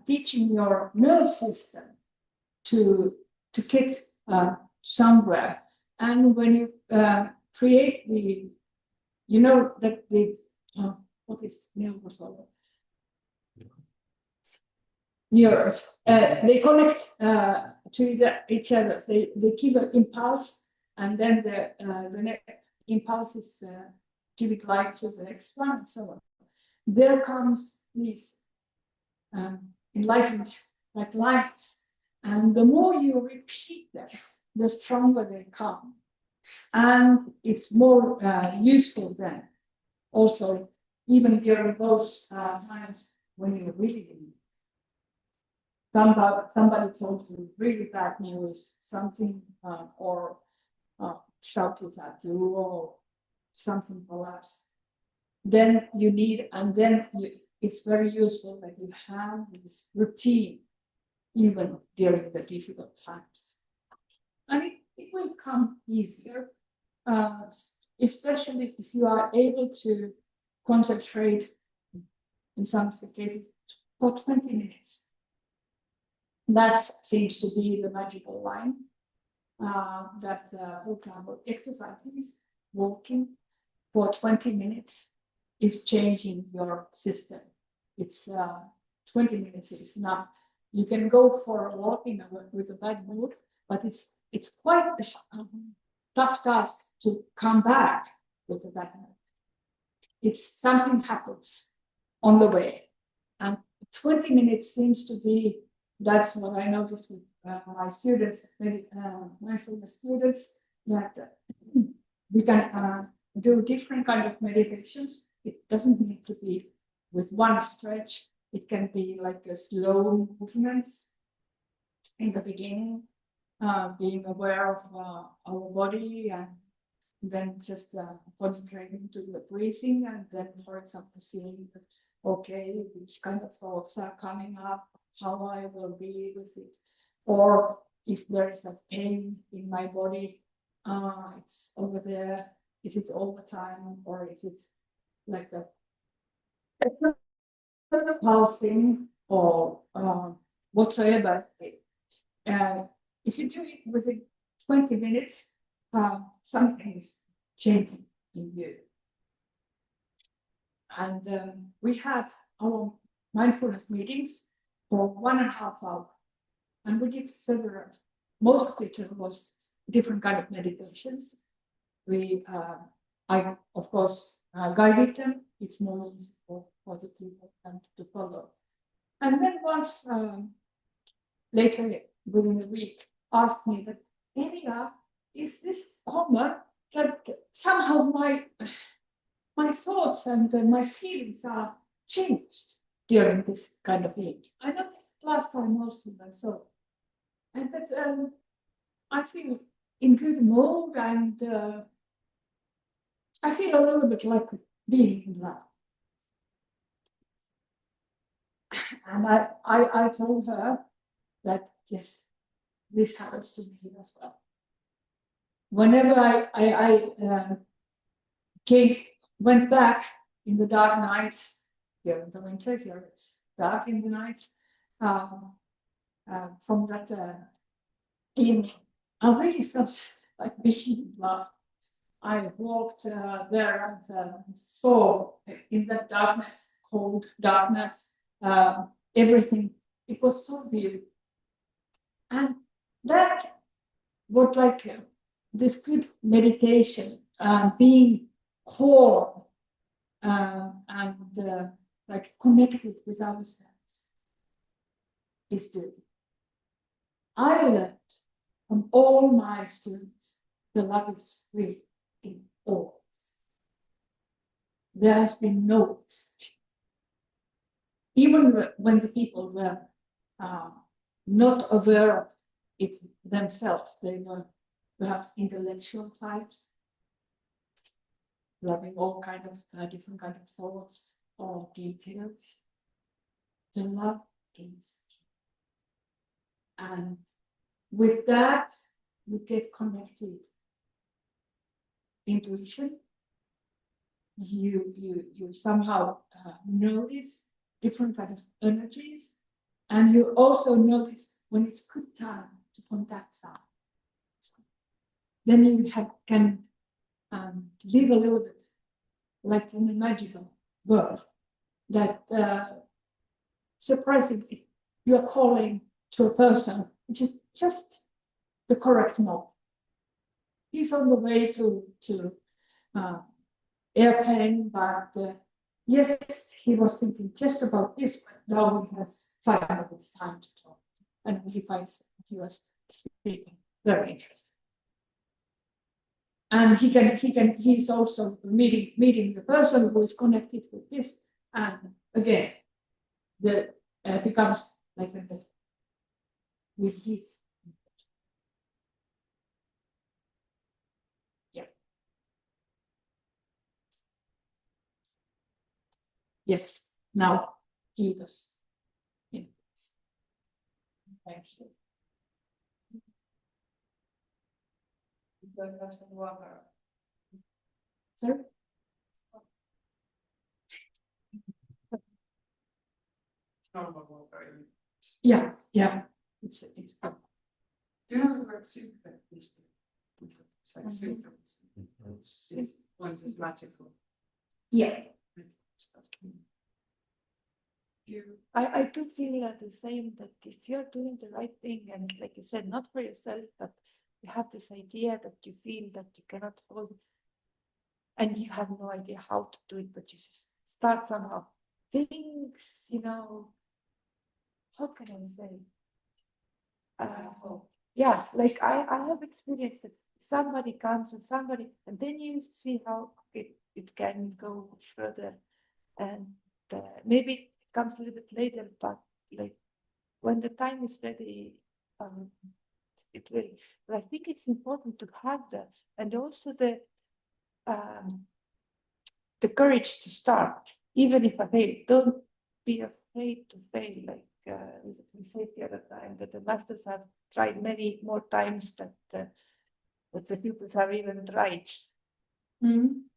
Speaker 1: teaching your nervous system to get somewhere. And when you create the, that the what is neurosol? Neurons. They connect to each other. They give an impulse, and then the next impulses give it light to the next one, and so on. there comes these enlightened like lights, and the more you repeat them, the stronger they come, and it's more useful then. Also, even during those times when you really somebody told you really bad news, something or shouted at you or something collapsed, then you need, and then it's very useful that you have this routine even during the difficult times. And it will come easier, especially if you are able to concentrate in some cases for 20 minutes. That seems to be the magical line. That, for example, exercises, walking for 20 minutes is changing your system. It's 20 minutes is enough. You can go for a walk with a bad mood, but it's quite a tough task to come back with a bad mood. It's something happens on the way, and 20 minutes seems to be. That's what I noticed with my students, mindfulness students, that we can do different kind of meditations. It doesn't need to be with one stretch. It can be like a slow movements in the beginning, being aware of our body, and then just concentrating to the breathing, and then, for example, seeing, okay, which kind of thoughts are coming up, how I will be with it, or if there is a pain in my body, it's over there. Is it all the time, or is it like a pulsing or whatsoever? If you do it within 20 minutes, something is changing in you. And we had our mindfulness meetings for 1.5 hours, and we did several. Most of it was different kind of meditations. I of course guided them. It's more easy for the people and to follow. And then once later within the week, asked me that, Erja, is this common that somehow my thoughts and my feelings are changed during this kind of meeting? I noticed last time also that so, and that I feel in good mood, and I feel a little bit like being in love. And I told her that yes, this happens to me as well. Whenever I went back in the dark nights, here in the winter, here it's dark in the nights, from that evening, I really felt like being in love. I walked there and saw in that darkness, cold darkness, everything. It was so beautiful. And that was like this good meditation, being calm and like connected with ourselves is doing. I learned from all my students the love is free in all. There has been no exception. Even when the people were not aware of it themselves, they were perhaps intellectual types, loving all kind of different kind of thoughts or details. The love is key. And with that, you get connected. Intuition. You somehow notice different kind of energies, and you also notice when it's good time to contact someone. Then you can live a little bit like in a magical world that surprisingly you are calling to a person which is just the correct moment. He's on the way to airplane, but yes, he was thinking just about this, but now he has 5 minutes time to talk. And he finds he was speaking very interesting. And he's also meeting the person who is connected with this. And again, the becomes like a relief. Yeah. Yes. Now, kiitos. Thank you. Sorry? Yeah, yeah. It's good.
Speaker 3: Do you know the word superficial? This one is magical.
Speaker 1: Yeah.
Speaker 4: I do feel the same, that if you're doing the right thing, and like you said, not for yourself, but you have this idea that you feel that you cannot hold, and you have no idea how to do it, but you just start somehow. Things, how can I say? Yeah, like I have experienced that somebody comes and then you see how it can go further, and maybe it comes a little bit later, but like when the time is ready, it will. But I think it's important to have that, and also the courage to start, even if I fail. Don't be afraid to fail. Like we said the other time, that the masters have tried many more times that the pupils have even tried.
Speaker 1: Mm.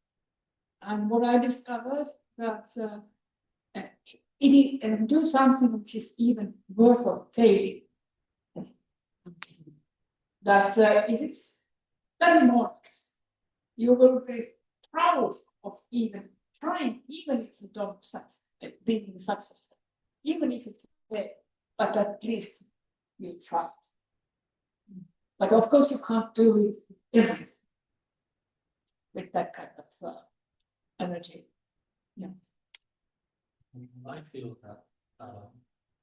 Speaker 1: And what I discovered that do something which is even worth of failing. That if it's very modest, you will be proud of even trying, even if you don't being successful, even if it fails, but at least you tried. But of course, you can't do everything with that kind of energy. Yeah.
Speaker 2: I feel that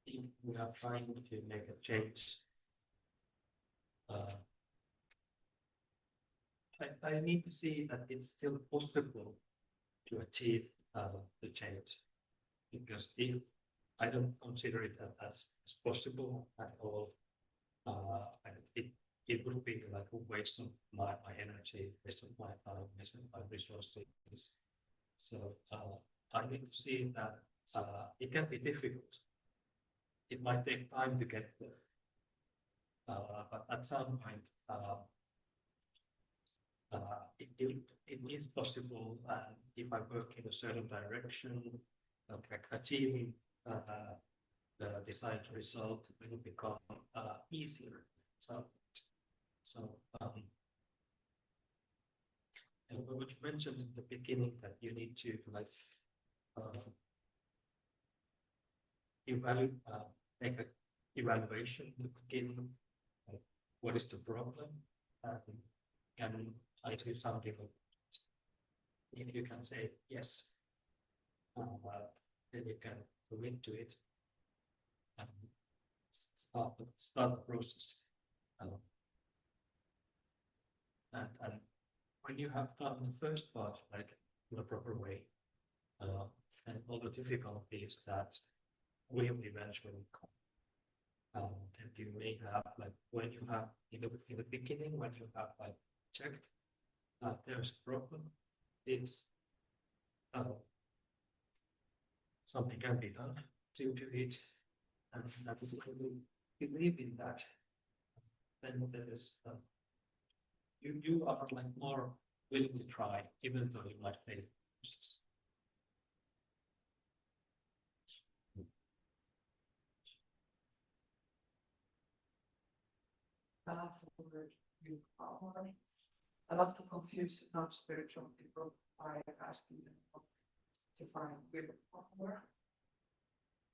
Speaker 2: if we are trying to make a change, I need to see that it's still possible to achieve the change, because if I don't consider it as possible at all, it would be like a waste of my energy, waste of my time, waste of my resources. So I need to see that it can be difficult. It might take time to get there, but at some point it is possible. And if I work in a certain direction, like achieving the desired result will become easier. And what you mentioned in the beginning, that you need to like make an evaluation in the beginning. Like, what is the problem? Can I do something? If you can say yes, then you can commit to it and start the process. And when you have done the first part, like in a proper way, and all the difficulties that will eventually come, and you may have, like, when you have in the beginning, when you have like checked there's a problem, it's something can be done due to it, and if you believe in that, then there is you are like more willing to try, even though you might fail.
Speaker 3: I love the word willpower. I love to confuse non-spiritual people by asking them to find willpower.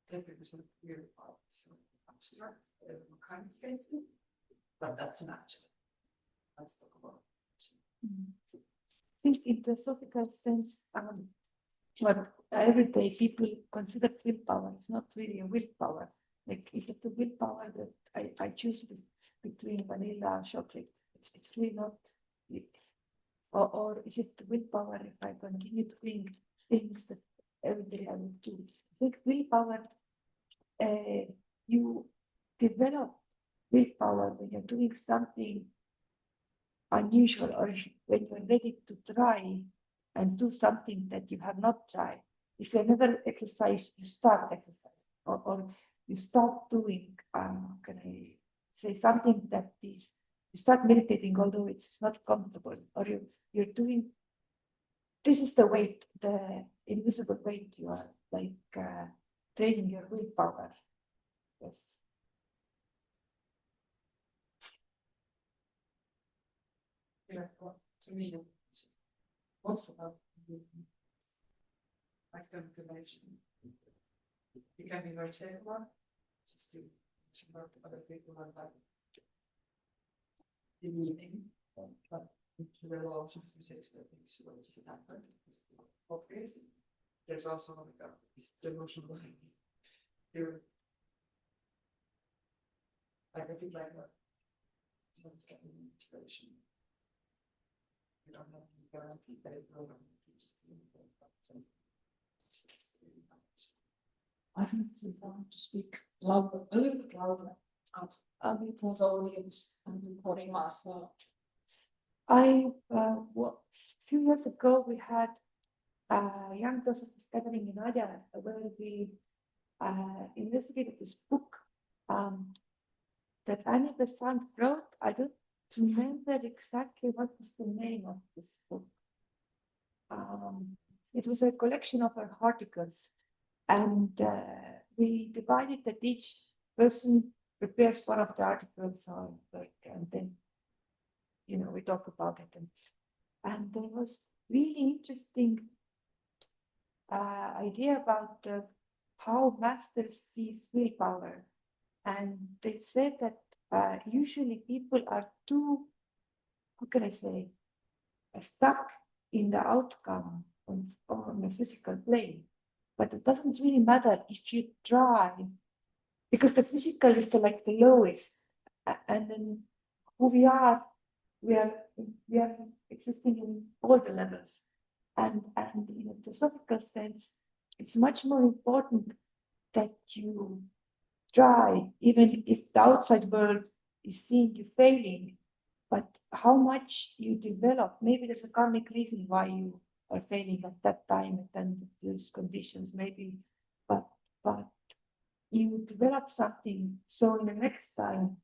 Speaker 3: 10% willpower is so abstract, kind of fancy, but that's magic. Let's talk about it.
Speaker 4: I think in the Theosophical sense, what everyday people consider willpower. It's not really a willpower. Like, is it the willpower that I choose between vanilla and chocolate? It's really not. Or is it the willpower if I continue doing things that every day I would do? I think willpower, you develop willpower when you're doing something unusual, or when you're ready to try and do something that you have not tried. If you never exercise, you start exercise, or you start doing, can I say, something that is, you start meditating, although it's not comfortable, or you're doing, this is the weight, the invisible weight, you are like training your willpower. Yes.
Speaker 3: Yeah, well, to me, it's most about like the motivation. You can be very safe about just to work with other people and like the meaning, but to the law of physics that things will just happen. Obvious. There's also like this devotional theory. Like a bit like a station. You don't have to guarantee that it will just
Speaker 1: I think it's important to speak louder, a little bit louder, for the audience and recording as well.
Speaker 4: A few years ago, we had a young Theosophists gathering in Erja, where we investigated this book that Annie Besant wrote. I don't remember exactly what was the name of this book. It was a collection of her articles, and we divided that each person prepares one of the articles, or like, and then we talk about it, and there was really interesting idea about how masters sees willpower, and they said that usually people are too, how can I say, stuck in the outcome on the physical plane. But it doesn't really matter if you try, because the physical is like the lowest, and then who we are existing in all the levels, and in a philosophical sense, it's much more important that you try, even if the outside world is seeing you failing, but how much you develop. Maybe there's a karmic reason why you are failing at that time and those conditions, maybe, but you develop something, so in the next time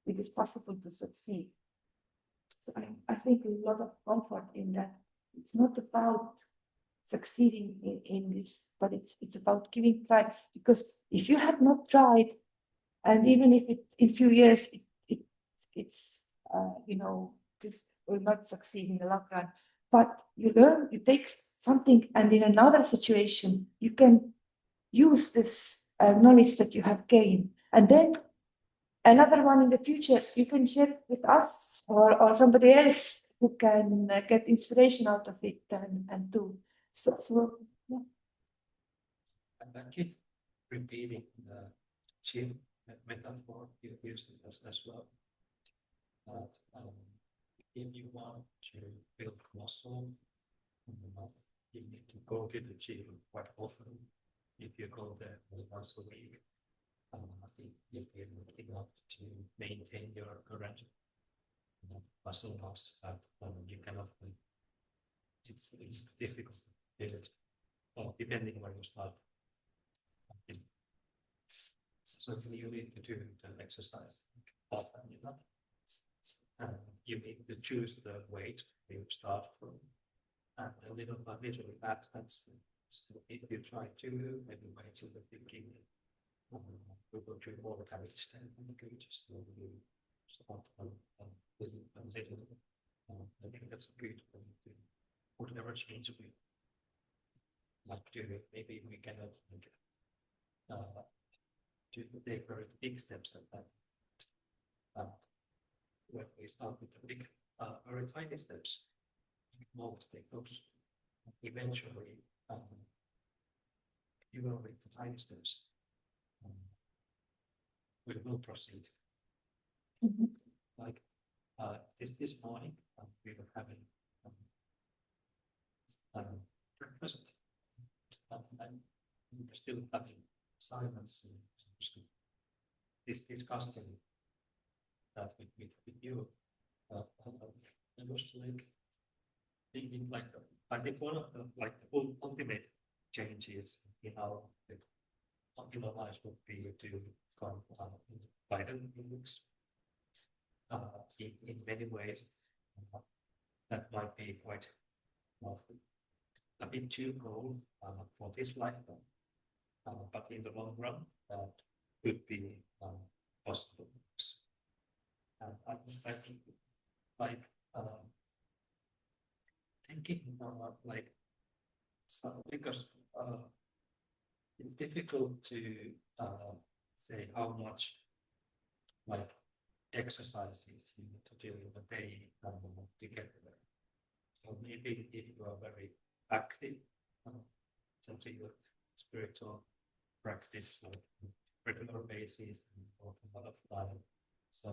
Speaker 4: it is possible to succeed. So I think a lot of comfort in that. It's not about succeeding in this, but it's about giving try, because if you have not tried, and even if it in few years it's this will not succeed in the long run, but you learn, you take something, and in another situation you can use this knowledge that you have gained, and then another one in the future you can share it with us or somebody else who can get inspiration out of it and do so yeah.
Speaker 2: And I keep repeating the gym metaphor you used as well. That if you want to build muscle, you need to go to the gym quite often. If you go there once a week, I think you'll be enough to maintain your current muscle mass, but you cannot. It's difficult to build it, depending where you start. So you need to do the exercise often enough. You need to choose the weight you start from, and a little by little that's so if you try to maybe weights in the beginning, we will do more damage than good. So you start little by little. I think that's a good way to whatever change we like to do. Maybe we cannot to take very big steps at that. When we start with the big, very tiny steps, we can always take those. Eventually, you will read the time steps. We will proceed. Like this morning, we were having breakfast, and we were still having silence, discussing that with you. I was like thinking, like I think one of the ultimate changes in our lives would be to come by the books. In many ways, that might be quite a bit too cold for this lifetime, but in the long run, that could be possible. And I think, like thinking like so, because it's difficult to say how much like exercises you need to do in a day to get there. So maybe if you are very active into your spiritual practice on a regular basis and for a lot of time. So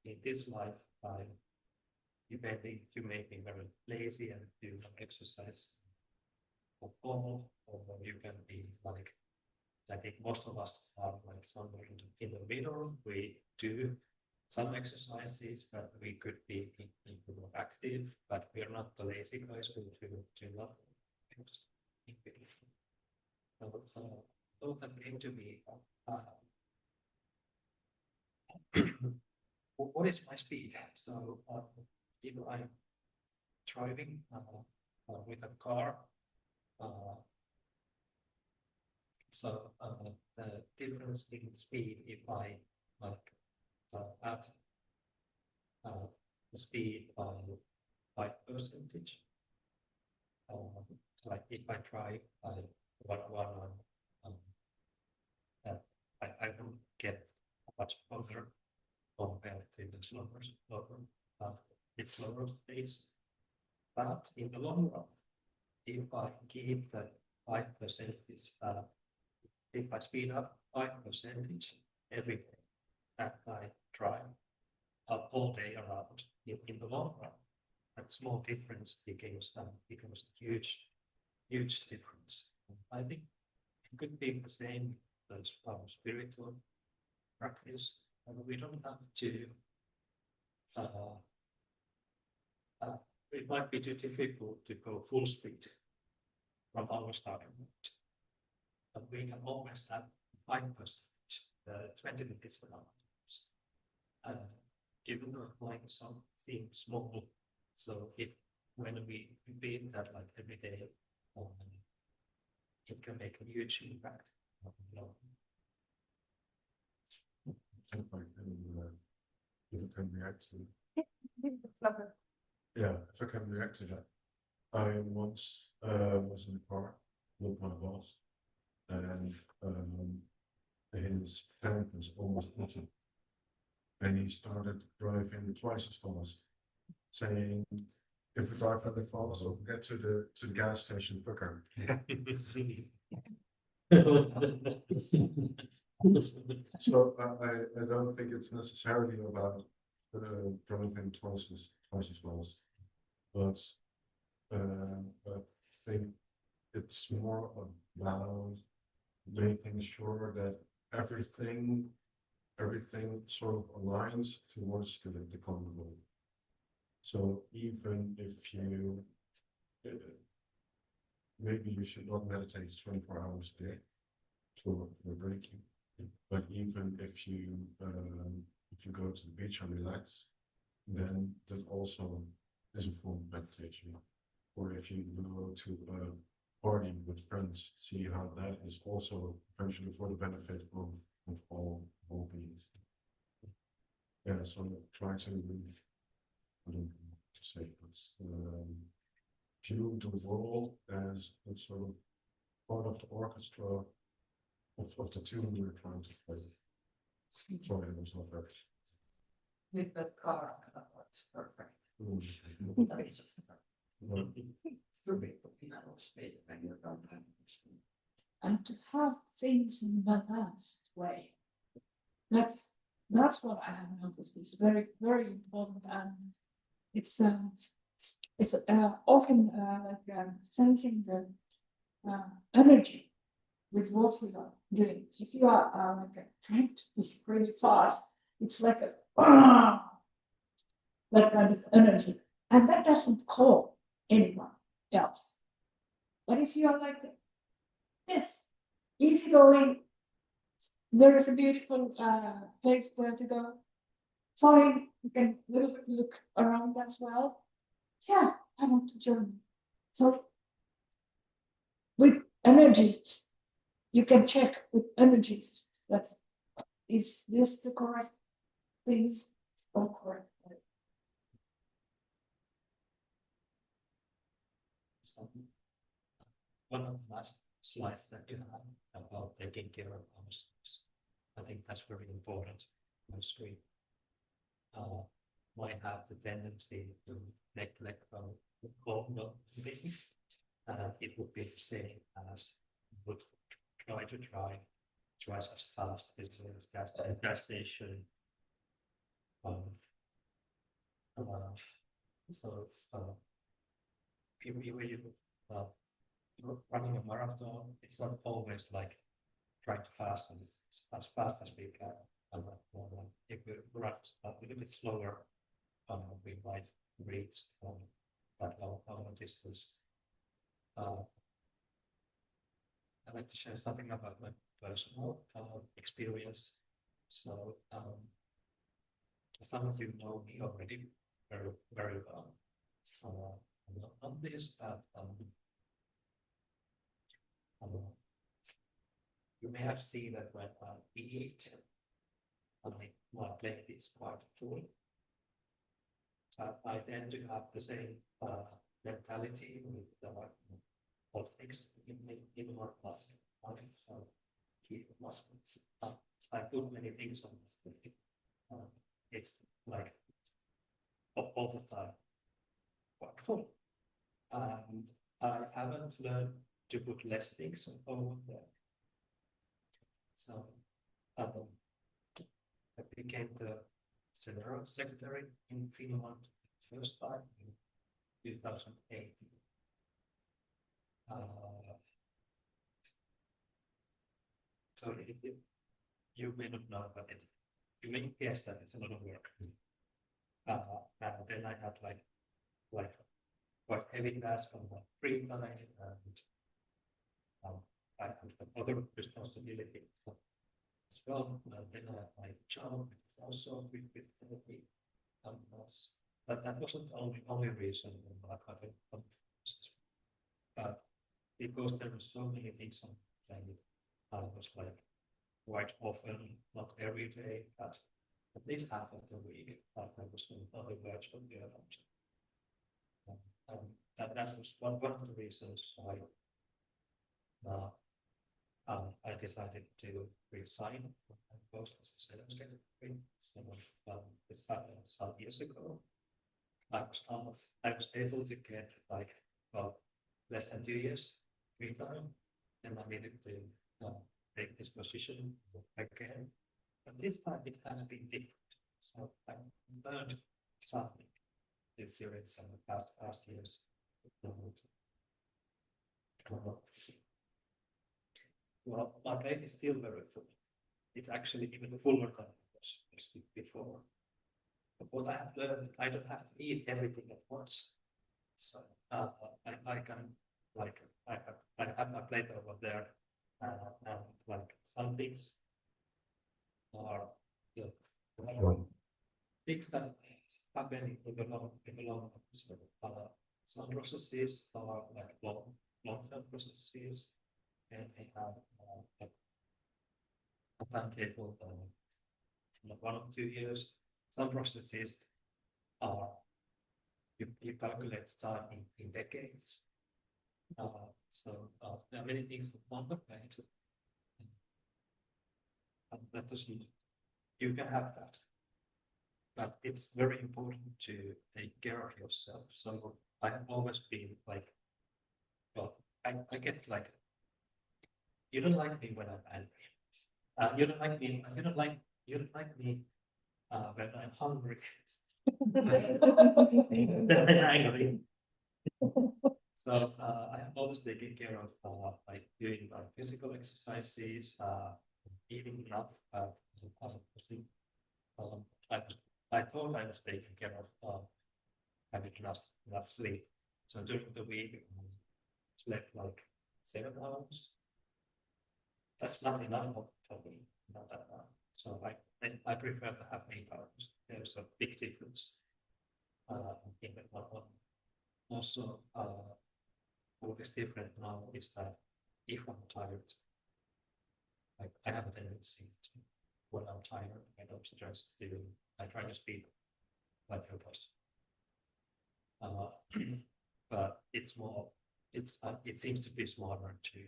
Speaker 2: in this lifetime, depending, you may be very lazy and do no exercise at all, or you can be like, I think most of us are like somewhere in the middle. We do some exercises, but we could be more active, but we are not the lazy guys who do not. So thought that came to me, what is my speed? So if I'm driving with a car, so the difference in speed, if I like add the speed by percentage, like if I try 101, I don't get much further compared to the slower pace. But in the long run, if I keep the 5%, if I speed up 5% every day, and I drive all day around, in the long run, that small difference becomes a huge difference. I think it could be the same as our spiritual practice. We don't have to. It might be too difficult to go full speed from our starting point, but we can always have 5%, 20 minutes per hour. Even though like some seems small, so when we repeat that like every day, it can make a huge impact.
Speaker 5: If I can react to
Speaker 4: Lovely.
Speaker 5: yeah, if I can react to that. I once was in a car with my boss, and his tank was almost empty, and he started driving twice as fast, saying, "If we drive that fast, we'll get to the gas station quicker." So I don't think it's necessarily about driving twice as fast, but I think it's more about making sure that everything sort of aligns towards the common goal. So even if you maybe you should not meditate 24 hours a day for breaking, but even if you go to the beach and relax, then that also is a form of meditation. Or if you go to a party with friends, see how that is also eventually for the benefit of all beings. Yeah, so try to, I don't know what to say, but view the world as a sort of part of the orchestra of the tune you're trying to play. Sorry, it was not very.
Speaker 3: With that car, it's perfect. That's just it's too big for people to speak when you don't have to speak.
Speaker 1: and to have things in a balanced way. That's what I have noticed is very, very important, and it's often like sensing the energy with what we are doing. If you are like trying to be really fast, it's like a that kind of energy, and that doesn't call anyone else. But if you are like this, easygoing, there is a beautiful place where to go. Fine, you can little bit look around as well. Yeah, I want to join. So with energies, you can check with energies that is this the correct thing or correct.
Speaker 2: So one of the last slides that you have about taking care of ourselves, I think that's very important. Because we might have the tendency to neglect our own well-being. It would be the same as would try to drive as fast as the gas station. You're running a marathon, it's not always like trying to fast as fast as we can. If we run a little bit slower, we might reach that long distance. I'd like to share something about my personal experience. So some of you know me already very, very well. On this, you may have seen that when I eat, my plate is quite full. I tend to have the same mentality with all things in my life. So keep I put many things on this plate. It's like all the time quite full. And I haven't learned to put less things over there. So I became the General Secretary in Finland first time in 2008. So you may not know, but you may guess that it's a lot of work. And then I had like quite heavy task on my free time, and I had other responsibility as well. And then I had my job also with therapy. But that wasn't the only reason why I got it. But because there were so many things on the plate, I was like quite often, not every day, but at least half of the week, I was on the verge of burnout. That was one of the reasons why I decided to resign from my post as a sales secretary. This happened some years ago. I was able to get like less than 2 years free time, and I needed to take this position again. But this time it has been different. So I learned something this series and the past years. Well, my plate is still very full. It's actually even fuller than it was before. But what I have learned, I don't have to eat everything at once. So I can I have my plate over there, and like some things are things that happen in the long term. Some processes are like long-term processes, and they have a timetable of 1 or 2 years. Some processes are you calculate time in decades. So there are many things on the plate, and that doesn't. You can have that, but it's very important to take care of yourself. So I have always been like, well, I get like you don't like me when I'm angry. You don't like me. You don't like me when I'm hungry. Then I'm angry. So I have always taken care of like doing physical exercises, eating enough. I thought I was taking care of having enough sleep. So during the week, I slept like 7 hours. That's not enough for me. Not that enough. So I prefer to have 8 hours. There's a big difference in the one. Also, what is different now is that if I'm tired, like I have a tendency to, when I'm tired, I don't stress I try to speed my purpose. But it's more, it seems to be smarter to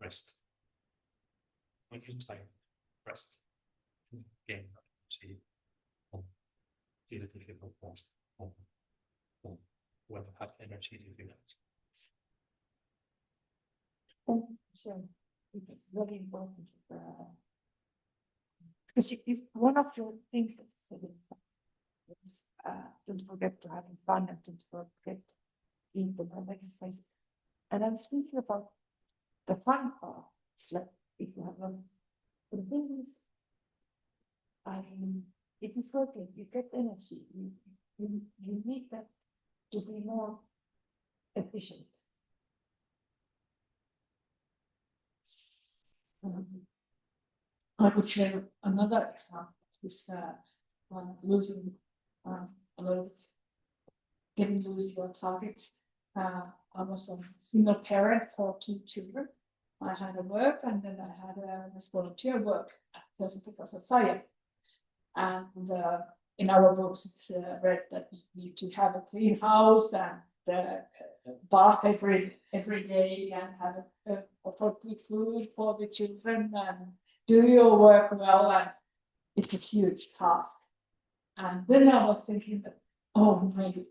Speaker 2: rest. When you're tired, rest. Again, see the difficult rest. When you have energy to do that.
Speaker 4: Sure, it's very important. Because one of the things that you said is don't forget to have fun and don't forget eat and exercise. And I was thinking about the fun part. Like if you have the things, it is working. You get energy. You need that to be more efficient.
Speaker 1: I would share another example. Is losing a little bit, getting loose your targets. I was a single parent for 2 children. I had a work and then I had this volunteer work at Theosophical Society. And in our books, it's read that you need to have a clean house and bath every day and have offer good food for the children and do your work well. And it's a huge task. And then I was thinking that, oh, maybe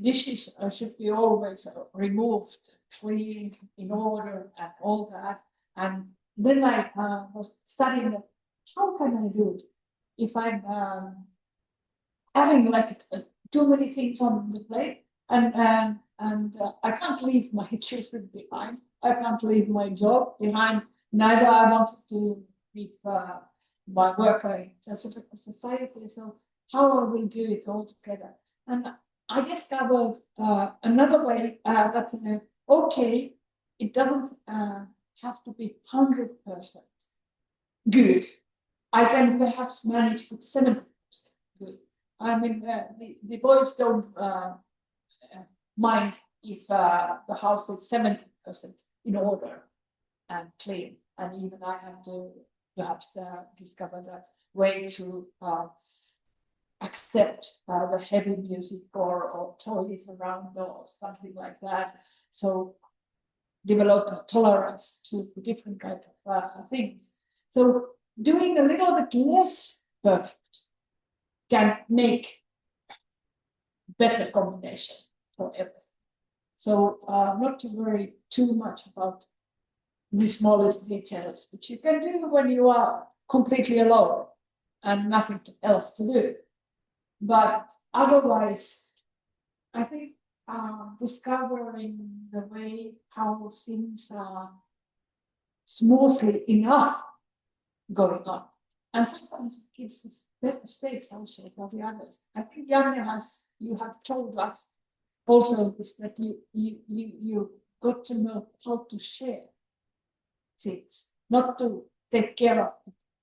Speaker 1: dishes should be always removed, clean, in order, and all that. And then I was studying that, how can I do it if I'm having like too many things on the plate, and I can't leave my children behind. I can't leave my job behind. Neither I wanted to leave my work in Theosophical Society. So how I will do it all together? And I discovered another way that okay, it doesn't have to be 100% good. I can perhaps manage with 70% good. I mean, the boys don't mind if the house is 70% in order and clean. And even I have to perhaps discover the way to accept the heavy music or toys around or something like that. So develop a tolerance to different kind of things. So doing a little bit less perfect can make better combination for everything. So not to worry too much about the smallest details, which you can do when you are completely alone and nothing else to do. But otherwise, I think discovering the way how things are smoothly enough going on. And sometimes it gives us better space also for the others. I think Janne you have told us also this, that you got to know how to share things, not to take care of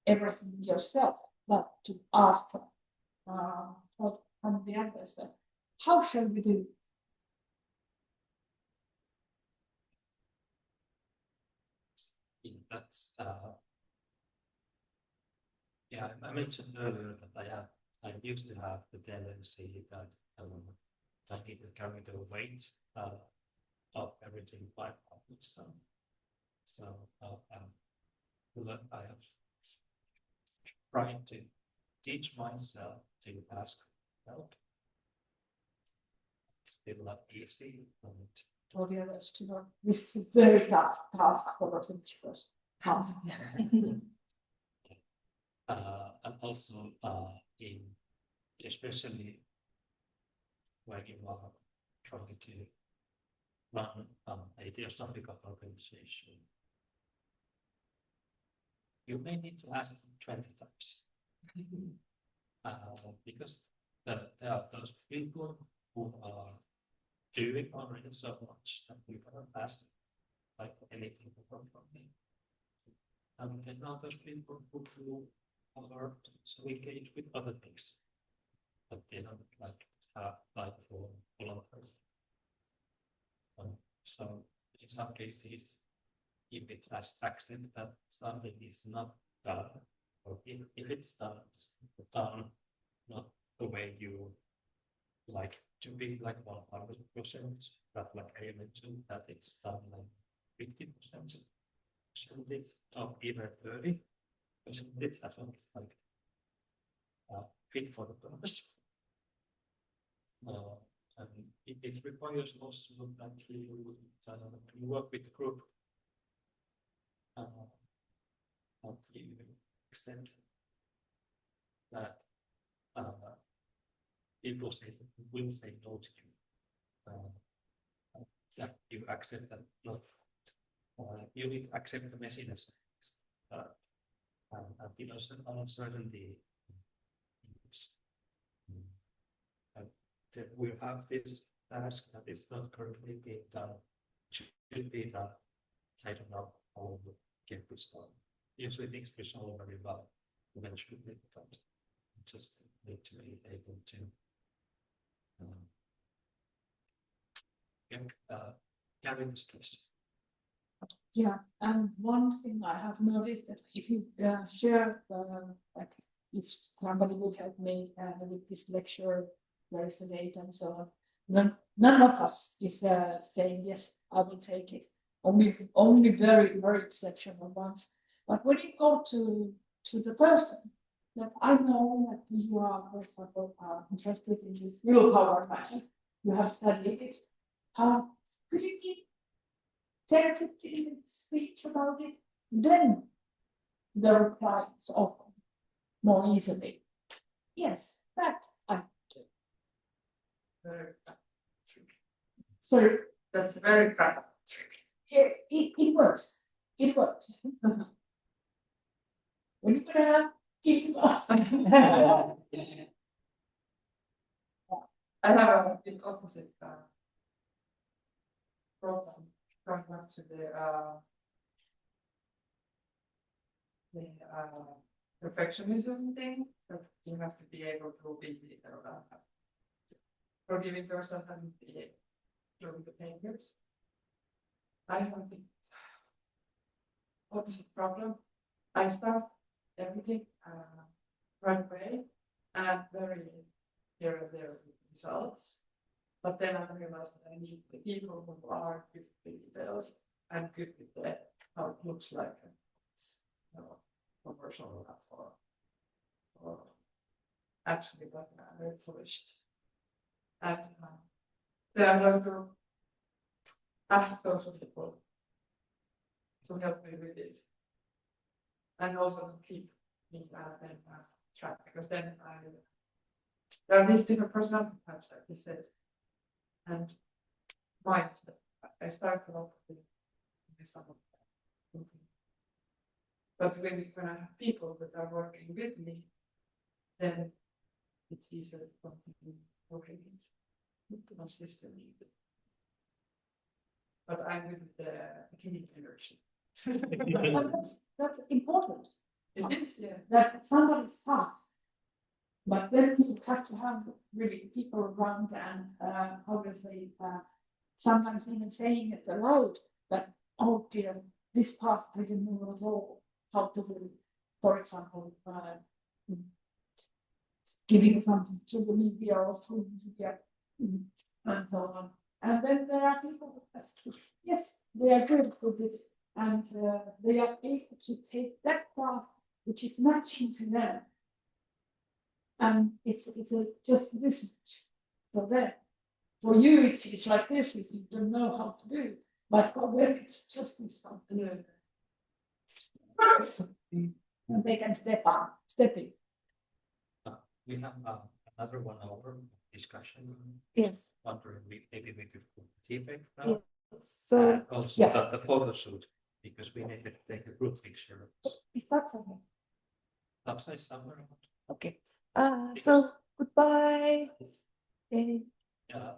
Speaker 1: everything yourself, but to ask from the others. How shall we do it?
Speaker 2: That's yeah, I mentioned earlier that I used to have the tendency that I need to carry the weight of everything by myself. So I have tried to teach myself to ask help. still not easy. And
Speaker 1: For the others to know, this is a very tough task for a teacher. Task.
Speaker 2: And also in especially when you are trying to run a theosophical organization, you may need to ask 20 times. Because there are those people who are doing already so much that we cannot ask like anything from me. And then are those people who are so engaged with other things that they don't like have like for volunteers. So in some cases, if it has accept that something is not done, or if it's done not the way you like to be like 100%, but like I mentioned that it's done like 50%, or even 30%, it's as long as like fit for the purpose. And it requires also that you work with the group, that you accept that people will say no to you. That you accept that not. You need to accept the messiness and the uncertainty. That we have this task that is not currently being done, should be done. I don't know how to get this done. Usually things resolve very well eventually, but just need to be able to carry the stress.
Speaker 1: Yeah, and one thing I have noticed that if you share like if somebody would help me with this lecture, there is a date and so on, then none of us is saying yes, I will take it. Only very exceptional ones. But when you go to the person that I know that you are, for example, interested in this willpower matter, you have studied it. Could you give 10-15 minutes speech about it? Then the reply is often more easily. Yes, that I do.
Speaker 3: Very trick.
Speaker 1: Sorry,
Speaker 3: That's a very practical trick.
Speaker 1: it works. It works. When you're gonna keep us.
Speaker 3: I have a bit opposite problem going back to the perfectionism thing, that you have to be able to be forgiving yourself and be your behaviors. I have the opposite problem. I start everything right away and very here and there with results. But then I realized that I need the people who are good with the details and good with the how it looks like it's commercial or actually but very polished. And then I'm going to ask those people to help me with it. And also keep me track, because then there are these different personality types, like you said. And minds that I start off with some of them. But when I have people that are working with me, then it's easier to continue working with my system. But I'm with the beginning energy.
Speaker 1: That's important.
Speaker 3: It is, yeah.
Speaker 1: That somebody starts. But then you have to have really people around and how do you say, sometimes even saying it aloud that, oh dear, this part I didn't know at all how to do. For example, giving something to the media or through media and so on. And then there are people who, yes, they are good with it and they are able to take that part which is matching to them. And it's just this for them. For you, it's like this if you don't know how to do it, but for them, it's just this fun. And they can step in.
Speaker 2: We have another 1 hour discussion.
Speaker 4: Yes.
Speaker 2: Wondering maybe we could put tea break now.
Speaker 4: Yeah. So
Speaker 2: And also
Speaker 1: Yeah.
Speaker 2: the photo shoot, because we need to take a group picture.
Speaker 4: is that for me?
Speaker 2: Outside somewhere.
Speaker 4: Okay. So goodbye. Okay.
Speaker 2: Yeah.